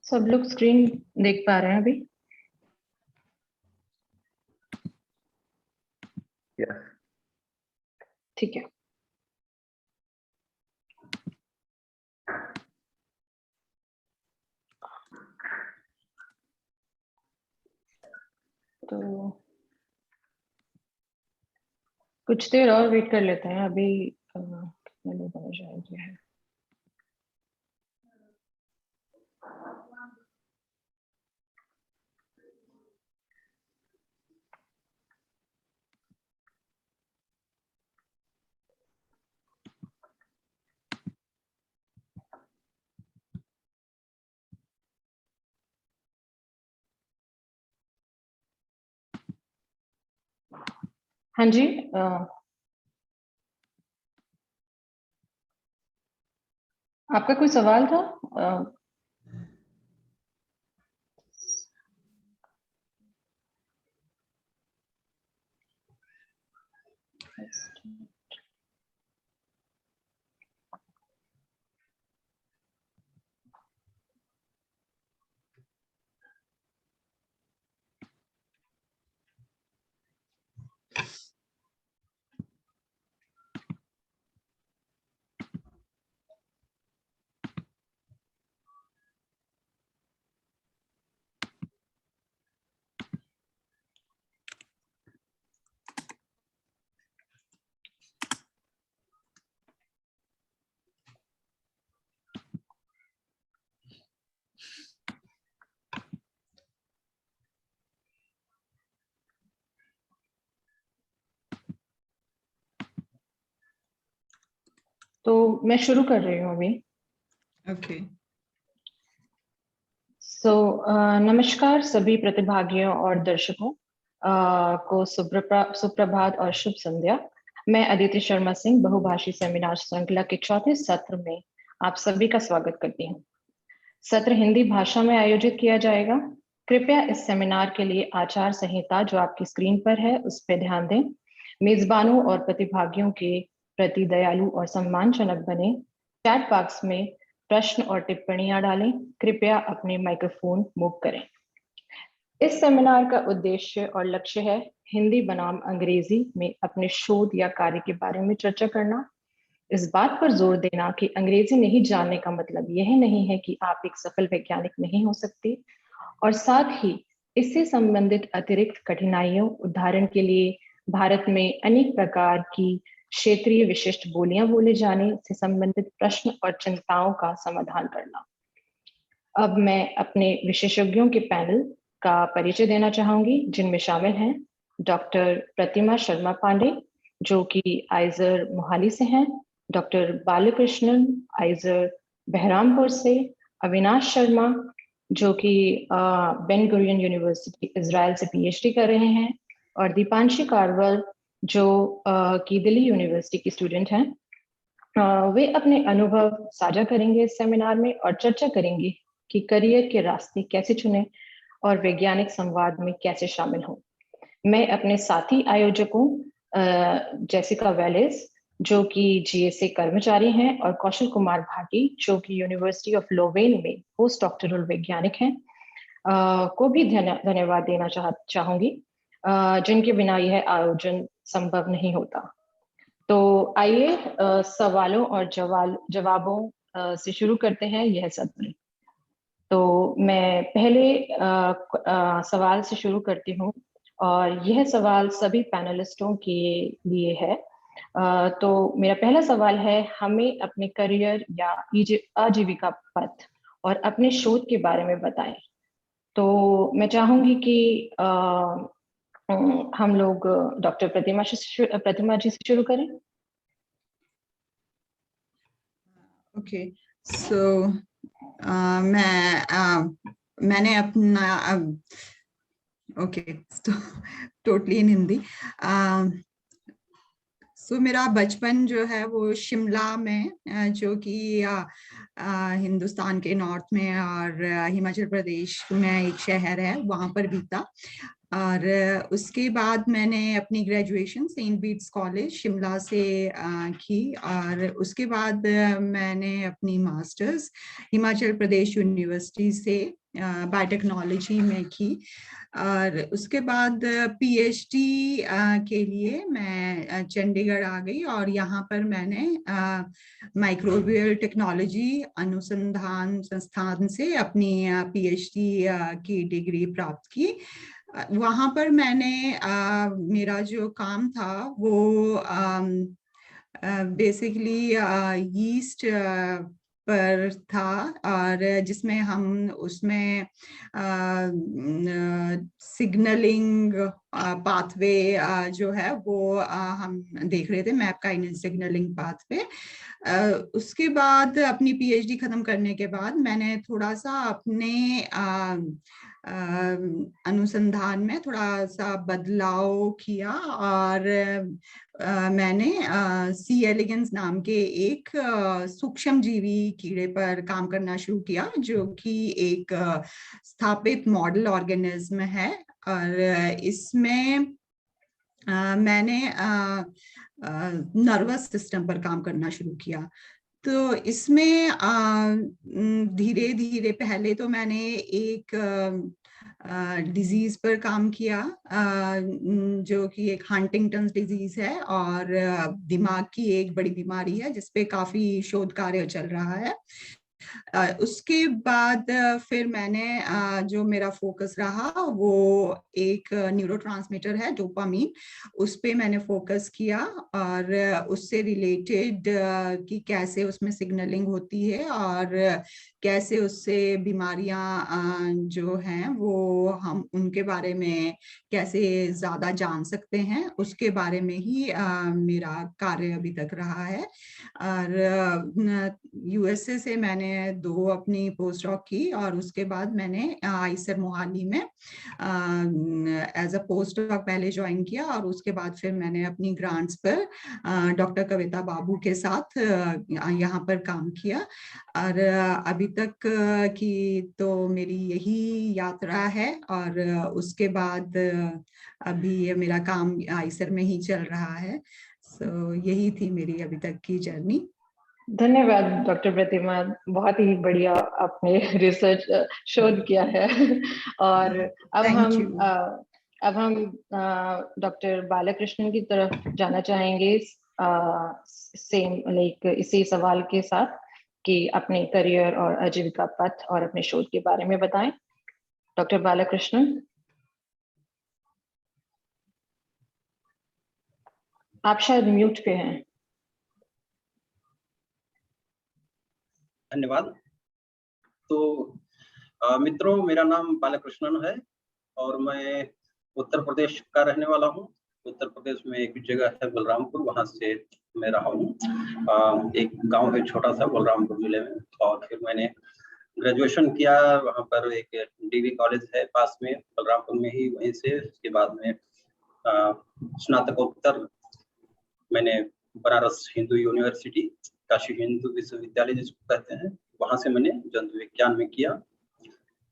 सब लोग स्क्रीन देख पा रहे हैं अभी? ठीक है। तो कुछ देर और वेट कर लेते हैं, अभी कितने लोग आ जाएंगे। हाँ जी, आपका कोई सवाल था? तो मैं शुरू कर रही हूँ अभी। ओके। नमस्कार सभी प्रतिभागियों और दर्शकों को सुप्रभात और शुभ संध्या। मैं अदिति शर्मा सिंह बहुभाषी सेमिनार श्रृंखला के चौथे सत्र में आप सभी का स्वागत करती हूँ। सत्र हिंदी भाषा में आयोजित किया जाएगा। कृपया इस सेमिनार के लिए आचार संहिता जो आपकी स्क्रीन पर है उस पर ध्यान दें। मेजबानों और प्रतिभागियों के प्रति दयालु और सम्मानजनक बने। चैट बॉक्स में प्रश्न और टिप्पणियां डालें। कृपया अपने माइक्रोफोन मूव करें। इस सेमिनार का उद्देश्य और लक्ष्य है हिंदी बनाम अंग्रेजी में अपने शोध या कार्य के बारे में चर्चा करना। इस बात पर जोर देना कि अंग्रेजी नहीं जानने का मतलब यह नहीं है कि आप एक सफल वैज्ञानिक नहीं हो सकते, और साथ ही इससे संबंधित अतिरिक्त कठिनाइयों, उदाहरण के लिए भारत में अनेक प्रकार की क्षेत्रीय विशिष्ट बोलियां बोले जाने से संबंधित प्रश्न और चिंताओं का समाधान करना। अब मैं अपने विशेषज्ञों के पैनल का परिचय देना चाहूंगी, जिनमें शामिल हैं डॉक्टर प्रतिमा शर्मा पांडे जो कि आइजर मोहाली से हैं, डॉक्टर बालकृष्णन आइजर बहरामपुर से, अविनाश शर्मा जो कि बेन गुरियन यूनिवर्सिटी इजराइल से पीएचडी कर रहे हैं, और दीपांशी कारवल जो कि दिल्ली यूनिवर्सिटी की स्टूडेंट हैं। वे अपने अनुभव साझा करेंगे इस सेमिनार में और चर्चा करेंगे कि करियर के रास्ते कैसे चुनें और वैज्ञानिक संवाद में कैसे शामिल हों। मैं अपने साथी आयोजकों जेसिका वेलेस जो कि जीएसए कर्मचारी हैं, और कौशल कुमार भाटी जो कि यूनिवर्सिटी ऑफ लोवेन में पोस्ट डॉक्टरल वैज्ञानिक हैं, को भी धन्यवाद देना चाहूंगी, जिनके बिना यह आयोजन संभव नहीं होता। तो आइए सवालों और जवाबों से शुरू करते हैं यह सत्र। तो मैं पहले सवाल से शुरू करती हूँ, और यह सवाल सभी पैनलिस्टों के लिए है। तो मेरा पहला सवाल है, हमें अपने करियर या आजीविका पथ और अपने शोध के बारे में बताएं। तो मैं चाहूंगी कि हम लोग डॉक्टर प्रतिमा जी से शुरू करें। ओके, सो मैंने अपना ओके टोटली इन हिंदी। सो मेरा बचपन जो है वो शिमला में, जो कि हिंदुस्तान के नॉर्थ में और हिमाचल प्रदेश में एक शहर है, वहां पर बीता। और उसके बाद मैंने अपनी graduation Saint Bede's College Shimla से की, और उसके बाद मैंने अपनी मास्टर्स हिमाचल प्रदेश यूनिवर्सिटी से बायोटेक्नोलॉजी में की। और उसके बाद पीएचडी के लिए मैं चंडीगढ़ आ गई, और यहाँ पर मैंने माइक्रोबियल टेक्नोलॉजी अनुसंधान संस्थान से अपनी पीएचडी की डिग्री प्राप्त की। वहां पर मैंने मेरा जो काम था वो बेसिकली यीस्ट पर था, और जिसमें हम उसमें सिग्नलिंग पाथवे जो है वो हम देख रहे थे, मैप काइनेस सिग्नलिंग पाथवे। उसके बाद अपनी पीएचडी खत्म करने के बाद मैंने थोड़ा सा अपने अनुसंधान में थोड़ा सा बदलाव किया, और मैंने सी एलिगेंस नाम के एक सूक्ष्म जीवी कीड़े पर काम करना शुरू किया, जो कि एक स्थापित मॉडल ऑर्गेनिज्म है। और इसमें मैंने नर्वस सिस्टम पर काम करना शुरू किया। तो इसमें धीरे धीरे पहले तो मैंने एक डिजीज पर काम किया, जो कि एक हंटिंगटन डिजीज है, और दिमाग की एक बड़ी बीमारी है जिसपे काफी शोध कार्य चल रहा है। उसके बाद फिर मैंने जो मेरा फोकस रहा वो एक न्यूरोट्रांसमीटर है डोपामीन, उस पे मैंने फोकस किया, और उससे रिलेटेड कि कैसे उसमें सिग्नलिंग होती है और कैसे उससे बीमारियां जो हैं वो हम उनके बारे में कैसे ज्यादा जान सकते हैं, उसके बारे में ही मेरा कार्य अभी तक रहा है। और यूएसए से मैंने 2 अपनी पोस्ट डॉक की, और उसके बाद मैंने आईसर मोहाली में एज अ पोस्ट डॉक पहले ज्वाइन किया, और उसके बाद फिर मैंने अपनी ग्रांट्स पर डॉक्टर कविता बाबू के साथ यहाँ पर काम किया। और अभी तक की तो मेरी यही यात्रा है, और उसके बाद अभी ये मेरा काम आईसर में ही चल रहा है। सो यही थी मेरी अभी तक की जर्नी। धन्यवाद डॉक्टर प्रतिमा, बहुत ही बढ़िया आपने रिसर्च शोध किया है। और अब हम डॉक्टर बालकृष्णन की तरफ जाना चाहेंगे, सेम लाइक इसी सवाल के साथ कि अपने करियर और आजीविका पथ और अपने शोध के बारे में बताएं। डॉक्टर बालकृष्णन, आप शायद म्यूट पे हैं। धन्यवाद। तो मित्रों, मेरा नाम बालकृष्णन है और मैं उत्तर प्रदेश का रहने वाला हूँ। उत्तर प्रदेश में एक जगह है बलरामपुर, वहाँ से मैं रहा हूँ। एक गांव है छोटा सा बलरामपुर जिले में, और फिर मैंने ग्रेजुएशन किया वहाँ पर, एक डीवी कॉलेज है पास में बलरामपुर में ही, वहीं से। उसके बाद में स्नातकोत्तर मैंने बनारस हिंदू यूनिवर्सिटी, काशी हिंदू विश्वविद्यालय जिसको कहते हैं, वहां से मैंने जंतु विज्ञान में किया।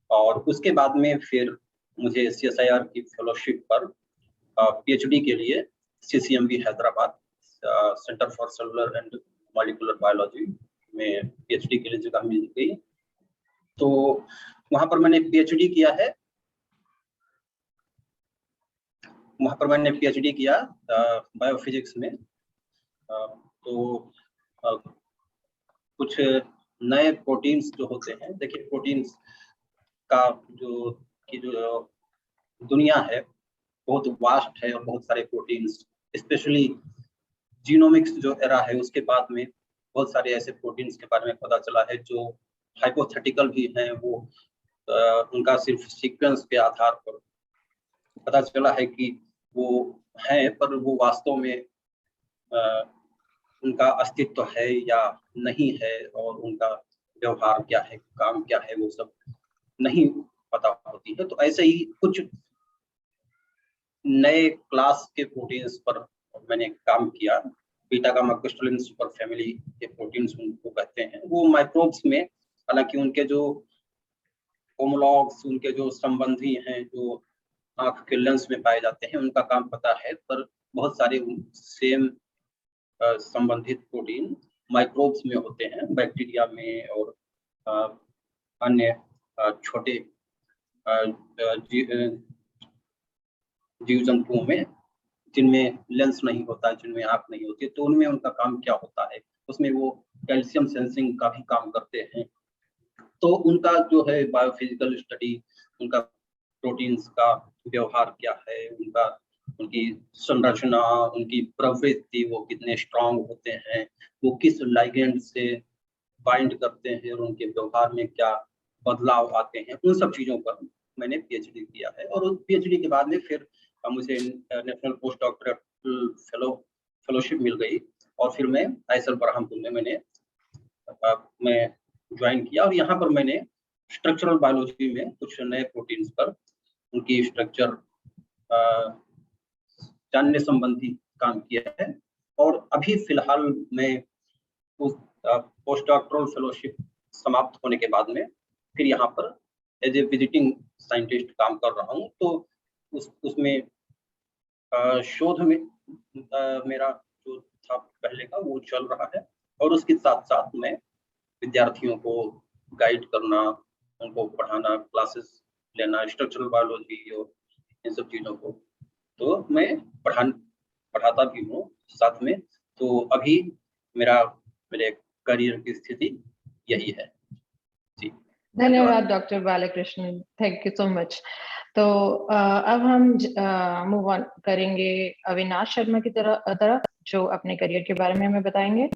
और उसके बाद में फिर मुझे CSIR की फेलोशिप पर PhD के लिए CCMB Hyderabad, centre for cellular and molecular biology में PhD के लिए जगह मिल गई। तो वहां पर मैंने PhD किया है, वहां पर मैंने PhD किया बायोफिजिक्स में। तो कुछ नए प्रोटीन्स जो होते हैं, देखिए प्रोटीन्स का जो दुनिया है बहुत वास्ट है, और बहुत सारे प्रोटीन्स, स्पेशली जीनोमिक्स जो एरा है उसके बाद में बहुत सारे ऐसे प्रोटीन्स के बारे में पता चला है जो हाइपोथेटिकल भी हैं, वो उनका सिर्फ सीक्वेंस के आधार पर पता चला है कि वो हैं, पर वो वास्तव में उनका अस्तित्व है या नहीं है, और उनका व्यवहार क्या है, काम क्या है, वो सब नहीं पता होती है। तो ऐसे ही कुछ नए क्लास के प्रोटीन्स पर मैंने काम किया। Beta gamma crystalline super family के प्रोटीन्स उनको कहते हैं। वो माइक्रोब्स में, हालांकि उनके जो होमोलॉग्स, उनके जो संबंधी हैं जो आंख के लेंस में पाए जाते हैं, उनका काम पता है, पर बहुत सारे सेम संबंधित प्रोटीन माइक्रोब्स में होते हैं, बैक्टीरिया में और अन्य छोटे जीव जंतुओं में, जिनमें लेंस नहीं होता, जिनमें आंख नहीं होती, तो उनमें उनका काम क्या होता है, उसमें वो कैल्शियम सेंसिंग का भी काम करते हैं। तो उनका जो है बायोफिजिकल स्टडी, उनका प्रोटीन्स का व्यवहार क्या है, उनकी संरचना, उनकी प्रवृत्ति, वो कितने स्ट्रांग होते हैं, वो किस लाइगेंड से बाइंड करते हैं और उनके व्यवहार में क्या बदलाव आते हैं, उन सब चीजों पर मैंने पीएचडी किया है। और उस पीएचडी के बाद में फिर मुझे नेशनल पोस्ट डॉक्टरेट फेलोशिप मिल गई, और फिर मैं आईएसएल बरहामपुर में मैं ज्वाइन किया, और यहाँ पर मैंने स्ट्रक्चरल बायोलॉजी में कुछ नए प्रोटीन्स पर उनकी स्ट्रक्चर जानने संबंधी काम किया है। और अभी फिलहाल मैं उस पोस्ट डॉक्टरल फेलोशिप समाप्त होने के बाद में फिर यहाँ पर एज ए विजिटिंग साइंटिस्ट काम कर रहा हूँ। तो उसमें शोध में मेरा जो था पहले का वो चल रहा है, और उसके साथ साथ मैं विद्यार्थियों को गाइड करना, उनको पढ़ाना, क्लासेस लेना, स्ट्रक्चरल बायोलॉजी और इन सब चीज़ों को तो मैं पढ़ाता भी हूँ साथ में। तो अभी मेरे करियर की स्थिति यही है। जी, धन्यवाद doctor Balakrishnan, thank you so much. तो अब हम मूव ऑन करेंगे अविनाश शर्मा की तरफ, जो अपने करियर के बारे में हमें बताएंगे।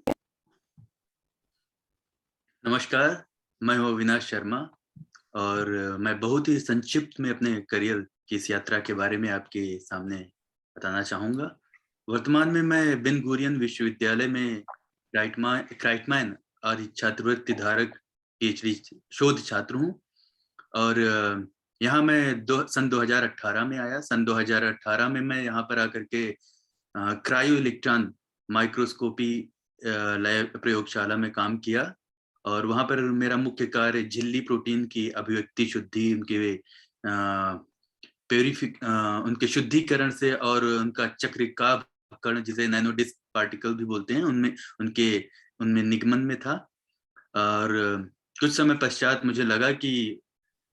नमस्कार, मैं हूँ अविनाश शर्मा, और मैं बहुत ही संक्षिप्त में अपने करियर की इस यात्रा के बारे में आपके सामने बताना चाहूँगा। वर्तमान में मैं बेन गुरियन विश्वविद्यालय में क्राइटमैन आदि छात्रवृत्ति धारक पीएचडी शोध छात्र हूँ, और यहाँ मैं सन 2018 में आया। सन 2018 में मैं यहाँ पर आकर के क्रायो इलेक्ट्रॉन माइक्रोस्कोपी लैब प्रयोगशाला में काम किया, और वहाँ पर मेरा मुख्य कार्य झिल्ली प्रोटीन की अभिव्यक्ति शुद्धि, उनके शुद्धिकरण से और उनका चक्रिकाकरण, जिसे नैनो डिस्क पार्टिकल भी बोलते हैं, उनमें निगमन में था। और कुछ समय पश्चात मुझे लगा कि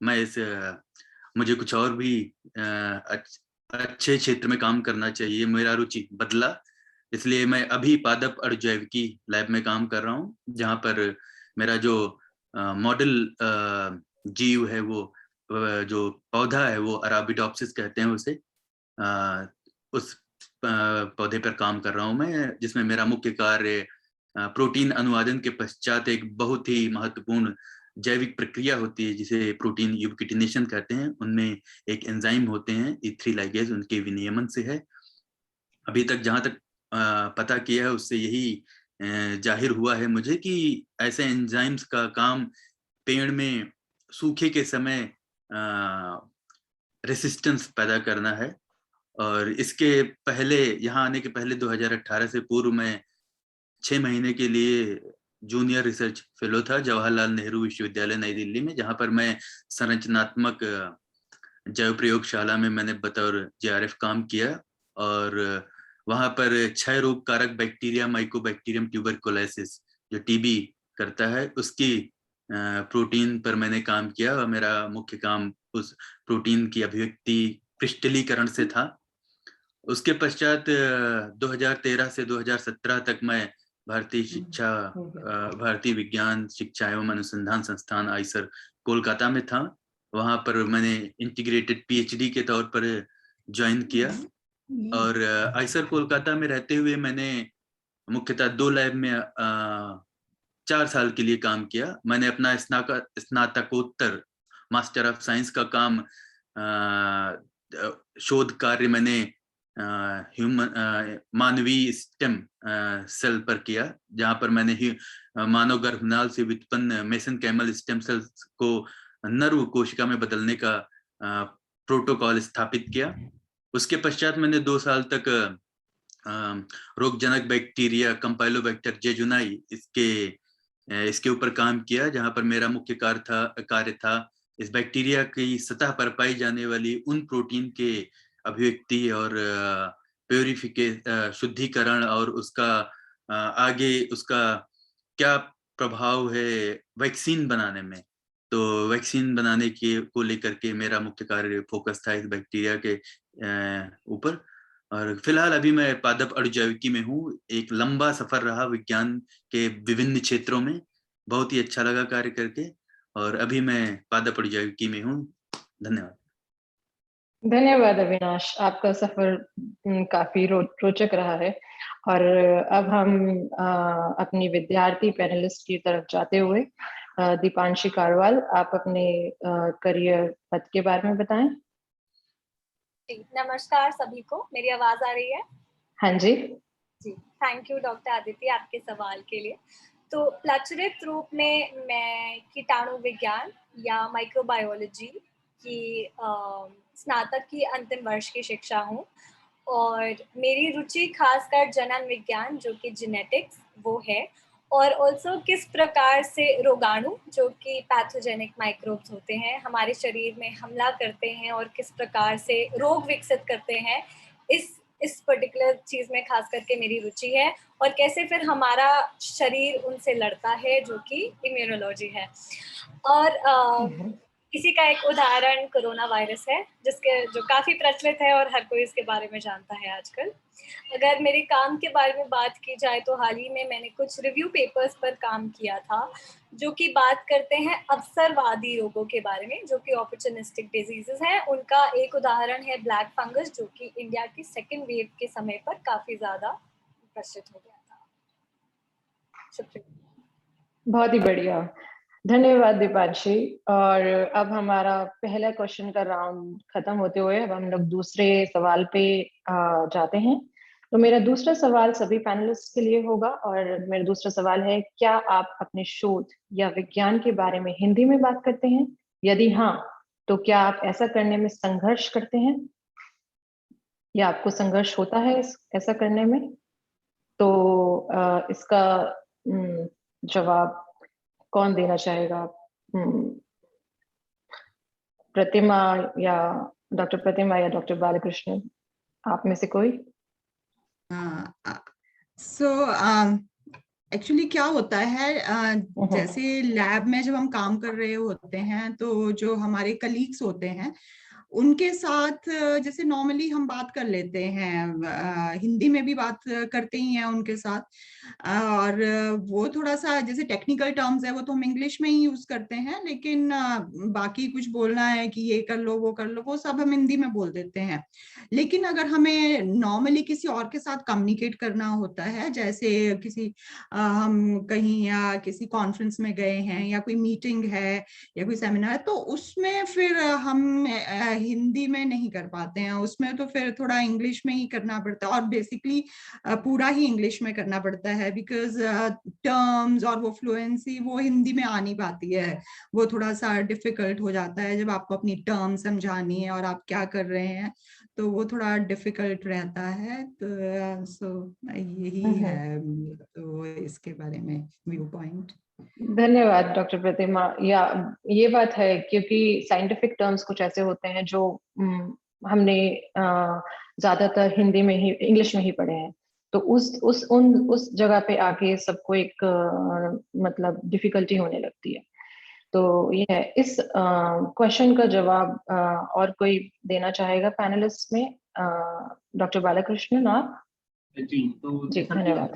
मुझे कुछ और भी अच्छे क्षेत्र में काम करना चाहिए, मेरा रुचि बदला। इसलिए मैं अभी पादप अणुजैविकी लैब में काम कर रहा हूँ, जहाँ पर मेरा जो मॉडल जीव है, वो जो पौधा है, वो अराबिडोप्सिस कहते हैं उसे, उस पौधे पर काम कर रहा हूँ मैं, जिसमें मेरा मुख्य कार्य प्रोटीन अनुवादन के पश्चात एक बहुत ही महत्वपूर्ण जैविक प्रक्रिया होती है जिसे प्रोटीन यूबिक्विटिनेशन कहते हैं। उनमें एक एंजाइम होते हैं E3 लाइगेज, उनके विनियमन से है। अभी तक जहाँ तक पता किया है उससे यही जाहिर हुआ है मुझे कि ऐसे एंजाइम्स का काम पेड़ में सूखे के समय रेसिस्टेंस पैदा करना है। और इसके पहले, यहाँ आने के पहले 2018 से पूर्व मैं 6 महीने के लिए जूनियर रिसर्च फेलो था जवाहरलाल नेहरू विश्वविद्यालय नई दिल्ली में, जहाँ पर मैं संरचनात्मक जैव प्रयोगशाला में मैंने बतौर JRF काम किया। और वहाँ पर क्षय रोग कारक बैक्टीरिया माइकोबैक्टीरियम ट्यूबरकुलोसिस जो TB करता है, उसकी प्रोटीन पर मैंने काम किया, और मेरा मुख्य काम उस प्रोटीन की अभिव्यक्ति क्रिस्टलीकरण से था। उसके पश्चात 2013 से 2017 तक मैं भारतीय विज्ञान शिक्षा एवं अनुसंधान संस्थान आईसर कोलकाता में था। वहाँ पर मैंने इंटीग्रेटेड PhD के तौर पर ज्वाइन किया, और आईसर कोलकाता में रहते हुए मैंने मुख्यतः 2 लैब में 4 साल के लिए काम किया। मैंने अपना स्नातकोत्तर मास्टर ऑफ साइंस का काम शोध कार्य मैंने मानवीय स्टेम सेल पर किया, जहां पर मैंने ही मानव गर्भनाल से उत्पन्न मेसेनकाइमल स्टेम सेल्स को नर्व कोशिका में बदलने का प्रोटोकॉल स्थापित किया। उसके पश्चात मैंने 2 साल तक रोगजनक बैक्टीरिया कंपाइलोबैक्टर जेजुनाई इसके ऊपर काम किया, जहां पर मेरा मुख्य कार्य था इस बैक्टीरिया की सतह पर पाई जाने वाली उन प्रोटीन के अभिव्यक्ति और शुद्धिकरण और उसका आगे उसका क्या प्रभाव है वैक्सीन बनाने में। तो वैक्सीन बनाने को लेकर के मेरा मुख्य कार्य फोकस था इस बैक्टीरिया के ऊपर। और फिलहाल अभी मैं पादप अणुजैविकी में हूँ। एक लंबा सफर रहा विज्ञान के विभिन्न क्षेत्रों में, बहुत ही अच्छा लगा कार्य करके, और अभी मैं पादप अणुजैविकी में हूँ। धन्यवाद। धन्यवाद अविनाश, आपका सफर काफी रोचक रहा है। और अब हम अपनी विद्यार्थी पैनलिस्ट की तरफ जाते हुए दीपांशी कारवाल, आप अपने करियर पथ के बारे में बताएं। नमस्कार सभी को, मेरी आवाज आ रही है? हाँ जी जी, थैंक यू डॉक्टर आदित्य आपके सवाल के लिए। तो प्रचलित रूप में मैं कीटाणु विज्ञान या माइक्रोबायोलॉजी की स्नातक की अंतिम वर्ष की शिक्षा हूँ, और मेरी रुचि खासकर जनन विज्ञान जो कि जेनेटिक्स वो है, और ऑल्सो किस प्रकार से रोगाणु जो कि पैथोजेनिक माइक्रोब्स होते हैं हमारे शरीर में हमला करते हैं और किस प्रकार से रोग विकसित करते हैं, इस पर्टिकुलर चीज में खास करके मेरी रुचि है, और कैसे फिर हमारा शरीर उनसे लड़ता है जो कि इम्यूनोलॉजी है। और इसी का एक उदाहरण कोरोना वायरस है जो काफी प्रचलित है और हर कोई इसके बारे में जानता है आजकल। अगर मेरे काम के बारे में बात की जाए तो हाल ही में मैंने कुछ रिव्यू पेपर्स पर काम किया था जो कि बात करते हैं अवसरवादी रोगों के बारे में, जो कि अपॉर्चुनिस्टिक डिजीजेस हैं। उनका एक उदाहरण है ब्लैक फंगस, जो कि इंडिया की सेकेंड वेव के समय पर काफी ज्यादा प्रचलित हो गया था। शुक्रिया। बहुत ही बढ़िया, धन्यवाद दीपांशी। और अब हमारा पहला क्वेश्चन का राउंड खत्म होते हुए अब हम लोग दूसरे सवाल पे जाते हैं। तो मेरा दूसरा सवाल सभी पैनलिस्ट के लिए होगा, और मेरा दूसरा सवाल है, क्या आप अपने शोध या विज्ञान के बारे में हिंदी में बात करते हैं? यदि हाँ, तो क्या आप ऐसा करने में संघर्ष करते हैं या आपको संघर्ष होता है ऐसा करने में? तो इसका जवाब कौन देना चाहेगा? प्रतिमा या डॉक्टर बालकृष्ण, आप में से कोई? एक्चुअली क्या होता है, जैसे लैब में जब हम काम कर रहे होते हैं तो जो हमारे कलीग्स होते हैं उनके साथ जैसे नॉर्मली हम बात कर लेते हैं, हिंदी में भी बात करते ही हैं उनके साथ, और वो थोड़ा सा जैसे टेक्निकल टर्म्स है वो तो हम इंग्लिश में ही यूज करते हैं, लेकिन बाकी कुछ बोलना है कि ये कर लो वो कर लो, वो सब हम हिंदी में बोल देते हैं। लेकिन अगर हमें नॉर्मली किसी और के साथ कम्युनिकेट करना होता है, जैसे किसी हम कहीं या किसी कॉन्फ्रेंस में गए हैं या कोई मीटिंग है या कोई सेमिनार है, तो उसमें फिर हम हिंदी में नहीं कर पाते हैं, उसमें तो फिर थोड़ा इंग्लिश में ही करना पड़ता है, और बेसिकली पूरा ही इंग्लिश में करना पड़ता है, बिकॉज टर्म्स और वो फ्लुएंसी वो हिंदी में आ नहीं पाती है। वो थोड़ा सा डिफिकल्ट हो जाता है जब आपको अपनी टर्म समझानी है और आप क्या कर रहे हैं, तो वो थोड़ा डिफिकल्ट रहता है। तो सो यही है तो इसके बारे में व्यू पॉइंट। धन्यवाद डॉक्टर प्रतिमा। या ये बात है, क्योंकि साइंटिफिक टर्म्स कुछ ऐसे होते हैं जो हमने ज्यादातर हिंदी में ही, इंग्लिश में ही पढ़े हैं, तो उस जगह पे आके सबको एक मतलब डिफिकल्टी होने लगती है। तो ये है। इस क्वेश्चन का जवाब और कोई देना चाहेगा पैनलिस्ट में? डॉक्टर बालकृष्णन, आप? जी, तो जी, धन्यवाद।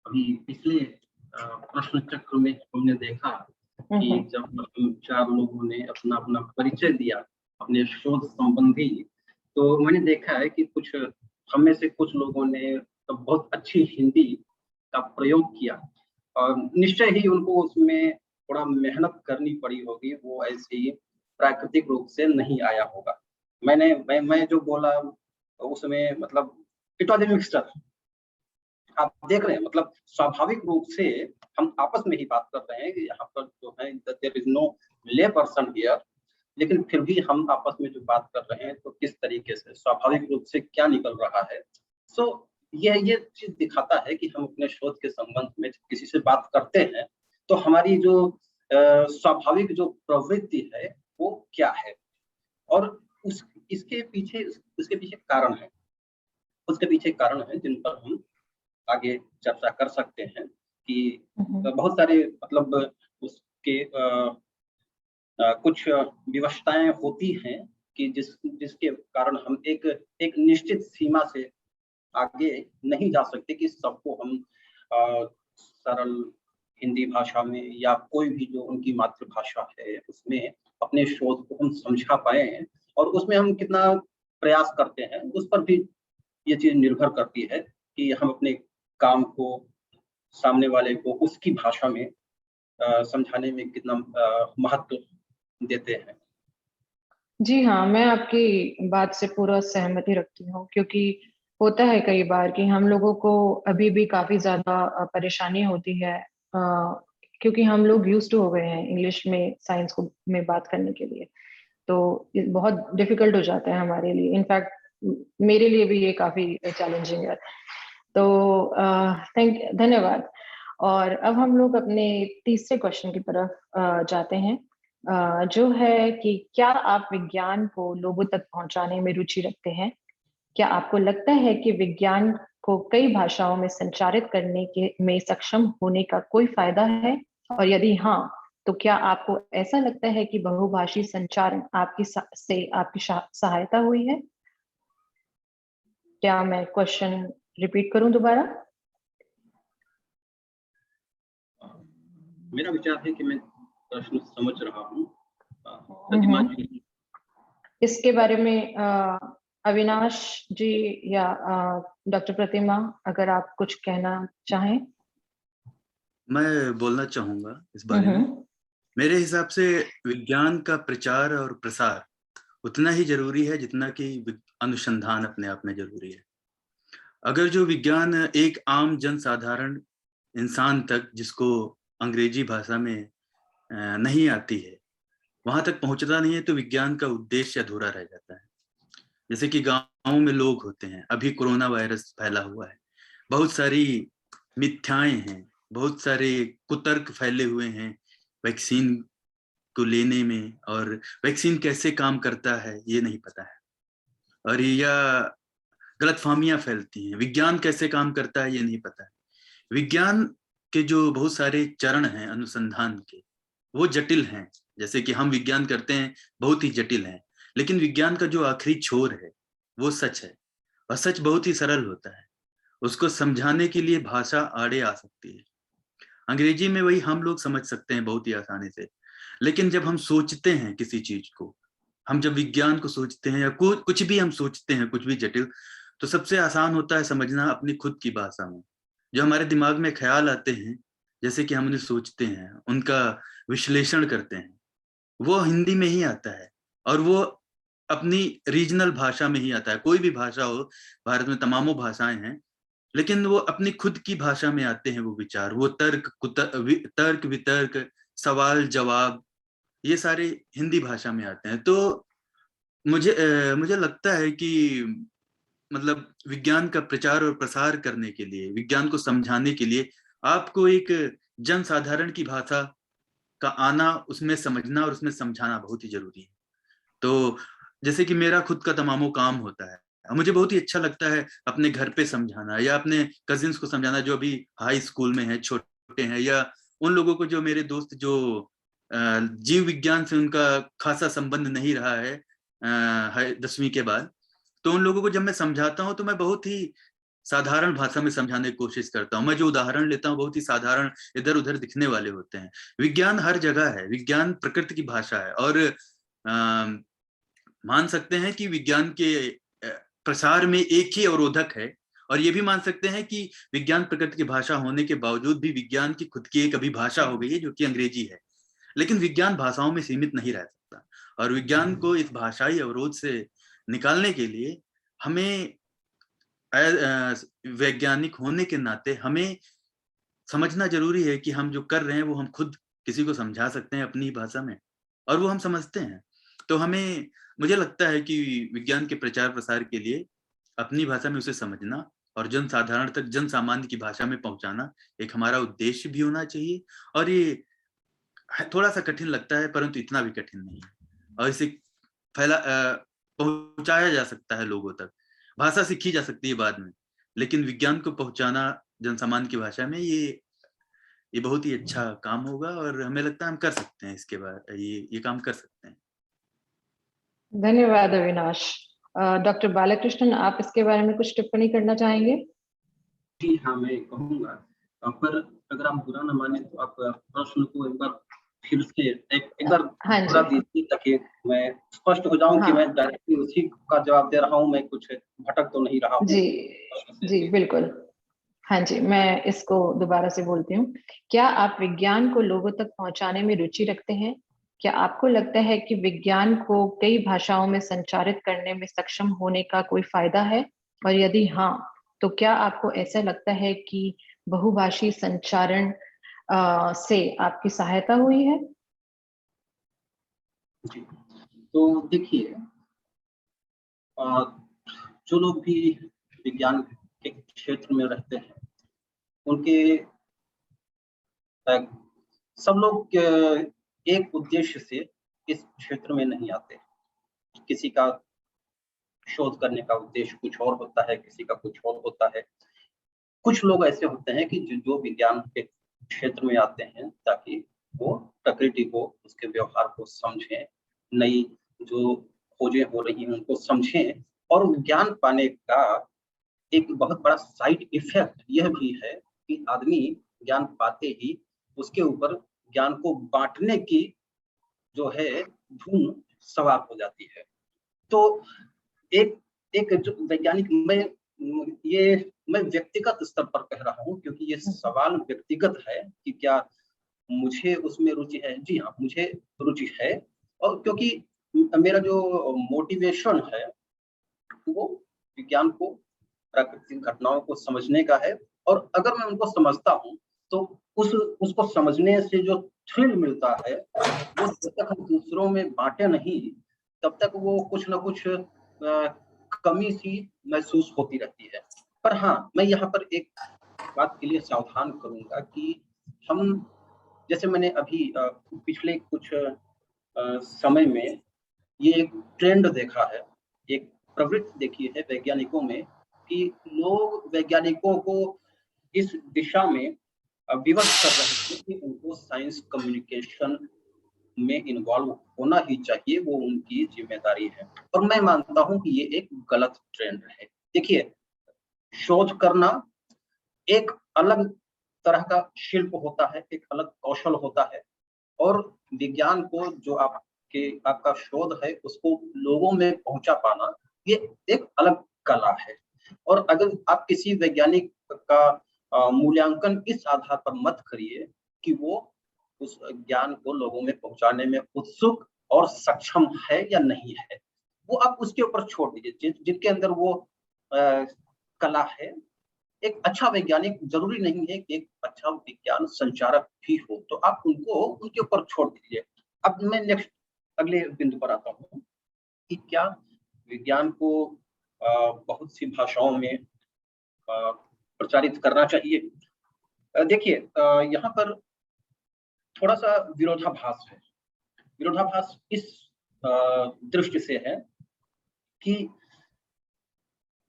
अभी पिछले प्रश्न चक्र में हमने देखा कि जब 4 लोगों ने अपना अपना परिचय दिया अपने शोध संबंधी, तो मैंने देखा है कि कुछ हम में से कुछ लोगों ने बहुत अच्छी हिंदी का प्रयोग किया, और निश्चय ही उनको उसमें थोड़ा मेहनत करनी पड़ी होगी, वो ऐसे ही प्राकृतिक रूप से नहीं आया होगा। मैं जो बोला उसमें मतलब इट वाज ए मिक्सचर। आप देख रहे हैं मतलब स्वाभाविक रूप से हम आपस में ही बात कर रहे हैं कि यहाँ पर जो है देयर इज नो ले पर्सन हियर, लेकिन फिर भी हम आपस में जो बात कर रहे हैं तो किस तरीके से स्वाभाविक रूप से क्या निकल रहा है। सो ये चीज दिखाता है कि हम अपने शोध के संबंध में किसी से बात करते हैं तो हमारी जो स्वाभाविक जो प्रवृत्ति है वो क्या है, और उसके पीछे कारण है, उसके पीछे कारण है जिन पर हम आगे चर्चा कर सकते हैं कि बहुत सारे मतलब उसके कुछ विवशताएं होती हैं कि जिसके कारण हम एक निश्चित सीमा से आगे नहीं जा सकते कि सबको हम सरल हिंदी भाषा में या कोई भी जो उनकी मातृभाषा है उसमें अपने शोध को हम समझा पाए, और उसमें हम कितना प्रयास करते हैं उस पर भी ये चीज निर्भर करती है कि हम अपने काम को सामने वाले को उसकी भाषा में समझाने में कितना महत्व देते हैं। जी हाँ, मैं आपकी बात से पूरा सहमति रखती हूँ, क्योंकि होता है कई बार कि हम लोगों को अभी भी काफी ज्यादा परेशानी होती है, क्योंकि हम लोग यूज्ड टू हो गए हैं इंग्लिश में साइंस को में बात करने के लिए, तो ये बहुत डिफिकल्ट हो जाता है हमारे लिए। इनफैक्ट मेरे लिए भी ये काफी चैलेंजिंग है। तो धन्यवाद। और अब हम लोग अपने तीसरे क्वेश्चन की तरफ जाते हैं, जो है कि क्या आप विज्ञान को लोगों तक पहुंचाने में रुचि रखते हैं? क्या आपको लगता है कि विज्ञान को कई भाषाओं में संचारित करने के में सक्षम होने का कोई फायदा है? और यदि हाँ, तो क्या आपको ऐसा लगता है कि बहुभाषी संचारण आपकी सहायता हुई है? क्या मैं क्वेश्चन रिपीट करूं दोबारा? मेरा विचार है कि मैं प्रश्न समझ रहा हूँ। प्रतिमा जी इसके बारे में अविनाश जी या डॉक्टर प्रतिमा, अगर आप कुछ कहना चाहें। मैं बोलना चाहूंगा इस बारे में। मेरे हिसाब से विज्ञान का प्रचार और प्रसार उतना ही जरूरी है जितना कि अनुसंधान अपने आप में जरूरी है। अगर जो विज्ञान एक आम जनसाधारण इंसान तक, जिसको अंग्रेजी भाषा में नहीं आती है, वहां तक पहुंचता नहीं है, तो विज्ञान का उद्देश्य अधूरा रह जाता है। जैसे कि गांवों में लोग होते हैं, अभी कोरोना वायरस फैला हुआ है, बहुत सारी मिथ्याएं हैं, बहुत सारे कुतर्क फैले हुए हैं वैक्सीन को लेने में, और वैक्सीन कैसे काम करता है ये नहीं पता है, और या गलतफहमियां फैलती हैं, विज्ञान कैसे काम करता है ये नहीं पता है। विज्ञान के जो बहुत सारे चरण हैं अनुसंधान के, वो जटिल हैं। जैसे कि हम विज्ञान करते हैं, बहुत ही जटिल है, लेकिन विज्ञान का जो आखिरी छोर है वो सच है, और सच बहुत ही सरल होता है। उसको समझाने के लिए भाषा आड़े आ सकती है। अंग्रेजी में वही हम लोग समझ सकते हैं बहुत ही आसानी से, लेकिन जब हम सोचते हैं किसी चीज को, हम जब विज्ञान को सोचते हैं या कुछ भी हम सोचते हैं, कुछ भी जटिल, तो सबसे आसान होता है समझना अपनी खुद की भाषा में। जो हमारे दिमाग में ख्याल आते हैं, जैसे कि हम उन्हें सोचते हैं, उनका विश्लेषण करते हैं, वो हिंदी में ही आता है, और वो अपनी रीजनल भाषा में ही आता है। कोई भी भाषा हो, भारत में तमामों भाषाएं हैं, लेकिन वो अपनी खुद की भाषा में आते हैं वो विचार, वो तर्क वितर्क, सवाल जवाब, ये सारे हिंदी भाषा में आते हैं। तो मुझे लगता है कि मतलब विज्ञान का प्रचार और प्रसार करने के लिए, विज्ञान को समझाने के लिए, आपको एक जनसाधारण की भाषा का आना, उसमें समझना और उसमें समझाना बहुत ही जरूरी है। तो जैसे कि मेरा खुद का तमामों काम होता है, मुझे बहुत ही अच्छा लगता है अपने घर पे समझाना या अपने कजिन्स को समझाना जो अभी हाई स्कूल में है, छोटे हैं, या उन लोगों को जो मेरे दोस्त जो जीव विज्ञान से उनका खासा संबंध नहीं रहा है 10वीं के बाद, तो उन लोगों को जब मैं समझाता हूँ तो मैं बहुत ही साधारण भाषा में समझाने की कोशिश करता हूँ। मैं जो उदाहरण लेता हूँ बहुत ही साधारण, इधर उधर दिखने वाले होते हैं। विज्ञान हर जगह है, विज्ञान प्रकृति की भाषा है, और मान सकते हैं कि विज्ञान के प्रसार में एक ही अवरोधक है, और ये भी मान सकते हैं कि विज्ञान प्रकृति की भाषा होने के बावजूद भी विज्ञान की खुद की एक अभिभाषा हो गई है, जो कि अंग्रेजी है। लेकिन विज्ञान भाषाओं में सीमित नहीं रह सकता, और विज्ञान को इस भाषाई अवरोध से निकालने के लिए हमें वैज्ञानिक होने के नाते हमें समझना जरूरी है कि हम जो कर रहे हैं वो हम खुद किसी को समझा सकते हैं अपनी भाषा में, और वो हम समझते हैं। तो हमें, मुझे लगता है कि विज्ञान के प्रचार प्रसार के लिए अपनी भाषा में उसे समझना और जन साधारण तक, जन सामान्य की भाषा में पहुंचाना एक हमारा उद्देश्य भी होना चाहिए। और ये थोड़ा सा कठिन लगता है, परंतु इतना भी कठिन नहीं है, और इसे पहुंचाया जा सकता है लोगों तक। भाषा सीखी जा सकती है बाद में, लेकिन विज्ञान को पहुंचाना जन सामान्य की भाषा में, ये बहुत ही अच्छा काम होगा, और हमें लगता है हम कर सकते हैं इसके बाद, ये काम कर सकते हैं। धन्यवाद अविनाश। डॉक्टर बालकृष्णन, आप इसके बारे में कुछ टिप्पणी करना चाहेंगे? जी हाँ, मैं कहूँगा, पर अगर आप बुरा न माने तो आप प्रश्न को एक बार फिर से एक बार पूरा दीजिए, ताकि मैं स्पष्ट हो जाऊं कि मैं डायरेक्टली उसी का जवाब दे रहा हूं, मैं कुछ भटक तो नहीं रहा हूं। जी बिल्कुल। हाँ जी, मैं इसको दोबारा से बोलती हूँ। क्या आप विज्ञान को लोगों तक पहुंचाने में रुचि रखते हैं? क्या आपको लगता है कि विज्ञान को कई भाषाओं में संचारित करने में सक्षम होने का कोई फायदा है? और यदि हाँ, तो क्या आपको ऐसा लगता है कि बहुभाषी संचारण से आपकी सहायता हुई है? जी, तो देखिए, जो लोग भी विज्ञान के क्षेत्र में रहते हैं, उनके सब लोग एक उद्देश्य से इस क्षेत्र में नहीं आते। किसी का शोध करने का उद्देश्य कुछ और होता है, किसी का कुछ और होता है। कुछ लोग ऐसे होते हैं कि जो विज्ञान के क्षेत्र में आते हैं ताकि वो प्रकृति को, उसके व्यवहार को समझें, नई जो खोजें हो रही हैं उनको समझें, और ज्ञान पाने का एक बहुत बड़ा साइड इफेक्ट यह भी है कि आदमी ज्ञान पाते ही उसके ऊपर ज्ञान को बांटने की जो है धुन सवार हो जाती है। तो एक जो वैज्ञानिक, मैं व्यक्तिगत स्तर पर कह रहा हूँ, क्योंकि ये सवाल व्यक्तिगत है कि क्या मुझे उसमें रुचि है। जी हाँ, मुझे रुचि है, और क्योंकि मेरा जो मोटिवेशन है वो विज्ञान को, प्राकृतिक घटनाओं को समझने का है, और अगर मैं उनको समझता हूँ तो उसको समझने से जो थ्रिल मिलता है वो जब तक हम दूसरों में बांटे नहीं, तब तक वो कुछ ना कुछ कमी सी महसूस होती रहती है। पर हाँ, मैं यहाँ पर एक बात के लिए सावधान करूंगा कि हम, जैसे मैंने अभी पिछले कुछ समय में ये एक ट्रेंड देखा है, एक प्रवृत्ति देखी है वैज्ञानिकों में, कि लोग वैज्ञानिकों को इस दिशा में विवश कर रहे हैं कि उनको साइंस कम्युनिकेशन में इन्वॉल्व होना ही चाहिए, वो उनकी जिम्मेदारी है। और मैं मानता हूं कि ये एक गलत ट्रेंड है। देखिए, शोध करना एक अलग तरह का शिल्प होता है, एक अलग कौशल होता है, और विज्ञान को, जो आपका शोध है, उसको लोगों में पहुंचा पाना, ये एक अलग कला है। और अगर आप किसी वैज्ञानिक का मूल्यांकन इस आधार पर मत करिए कि वो उस ज्ञान को लोगों में पहुंचाने में उत्सुक और सक्षम है या नहीं है, वो आप उसके ऊपर छोड़ दीजिए। जिनके अंदर वो कला है, एक अच्छा वैज्ञानिक जरूरी नहीं है कि एक अच्छा विज्ञान संचारक भी हो, तो आप उनको उनके ऊपर छोड़ दीजिए। अब मैं नेक्स्ट अगले बिंदु पर आता हूँ कि क्या विज्ञान को बहुत सी भाषाओं में प्रचारित करना चाहिए। देखिए, यहाँ पर थोड़ा सा विरोधाभास है। विरोधाभास इस दृष्टि से है कि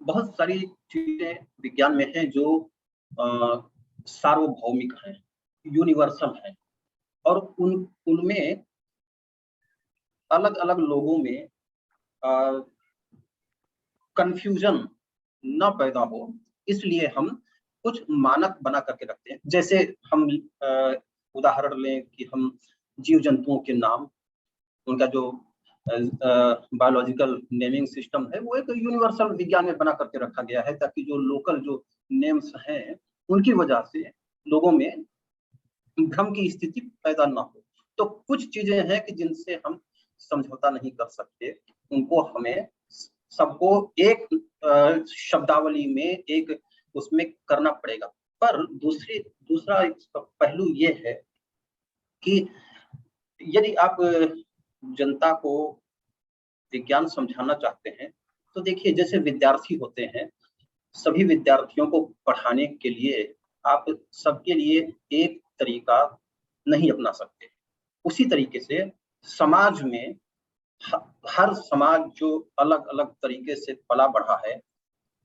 बहुत सारी चीजें विज्ञान में हैं जो सार्वभौमिक हैं, यूनिवर्सल हैं, और उनमें अलग अलग लोगों में कंफ्यूजन न पैदा हो, इसलिए हम कुछ मानक बना करके रखते हैं। जैसे हम उदाहरण लें कि हम जीव जंतुओं के नाम, उनका जो बायोलॉजिकल नेमिंग सिस्टम है, वो एक यूनिवर्सल विज्ञान में बना करके रखा गया है, ताकि जो लोकल जो नेम्स हैं उनकी वजह से लोगों में भ्रम की स्थिति पैदा ना हो। तो कुछ चीजें हैं कि जिनसे हम समझौता नहीं कर सकते, उनको हमें सबको एक शब्दावली में, एक उसमें करना पड़ेगा। पर दूसरा पहलू ये है कि यदि आप जनता को विज्ञान समझाना चाहते हैं, तो देखिए जैसे विद्यार्थी होते हैं, सभी विद्यार्थियों को पढ़ाने के लिए आप सबके लिए एक तरीका नहीं अपना सकते। उसी तरीके से समाज में हर समाज जो अलग अलग तरीके से पला बढ़ा है,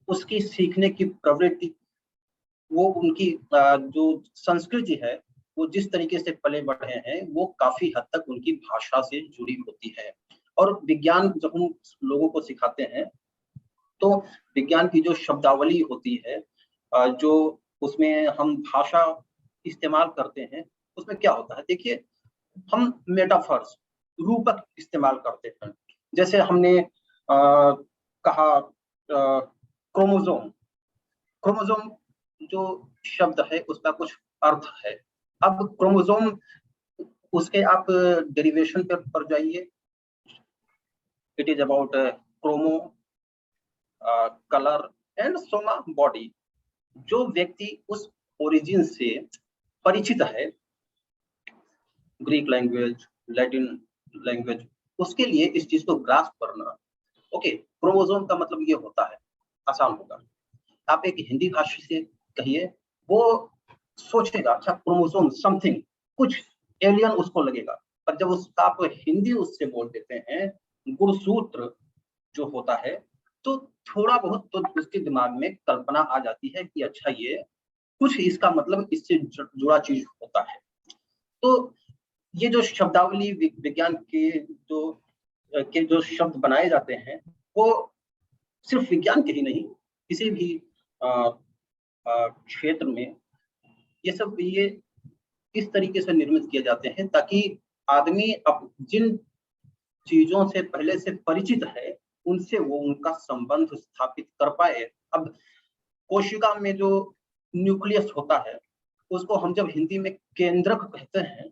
उसकी सीखने की प्रवृत्ति, वो उनकी जो संस्कृति है, वो जिस तरीके से पले बढ़े हैं, वो काफी हद तक उनकी भाषा से जुड़ी होती है। और विज्ञान जब हम लोगों को सिखाते हैं, तो विज्ञान की जो शब्दावली होती है, जो उसमें हम भाषा इस्तेमाल करते हैं, उसमें क्या होता है, देखिए हम मेटाफर्स, रूपक इस्तेमाल करते हैं। जैसे हमने कहा क्रोमोसोम जो शब्द है उसका कुछ अर्थ है। अब क्रोमोसोम, उसके आप डेरिवेशन पर जाइए, it is about chromo, colour and soma, body. जो व्यक्ति उस ओरिजिन से परिचित है, ग्रीक लैंग्वेज, लैटिन लैंग्वेज, उसके लिए इस चीज को ग्रास्प करना, ओके, क्रोमोसोम का मतलब ये होता है, आसान होगा। आप एक हिंदी भाषी से कहिए, वो सोचेगा अच्छा क्रोमोसोम समथिंग, कुछ एलियन उसको लगेगा। पर जब उसका आप हिंदी उससे बोल देते हैं गुणसूत्र जो होता है, तो थोड़ा बहुत तो उसके दिमाग में कल्पना आ जाती है कि अच्छा ये कुछ इसका मतलब इससे जुड़ा चीज होता है। तो ये जो शब्दावली विज्ञान के जो शब्द बनाए जाते हैं, वो सिर्फ विज्ञान के ही नहीं, किसी भी क्षेत्र में ये सब ये इस तरीके से निर्मित किए जाते हैं ताकि आदमी अब जिन चीजों से पहले से परिचित है, उनसे वो उनका संबंध स्थापित कर पाए। अब कोशिका में जो न्यूक्लियस होता है, उसको हम जब हिंदी में केंद्रक कहते हैं,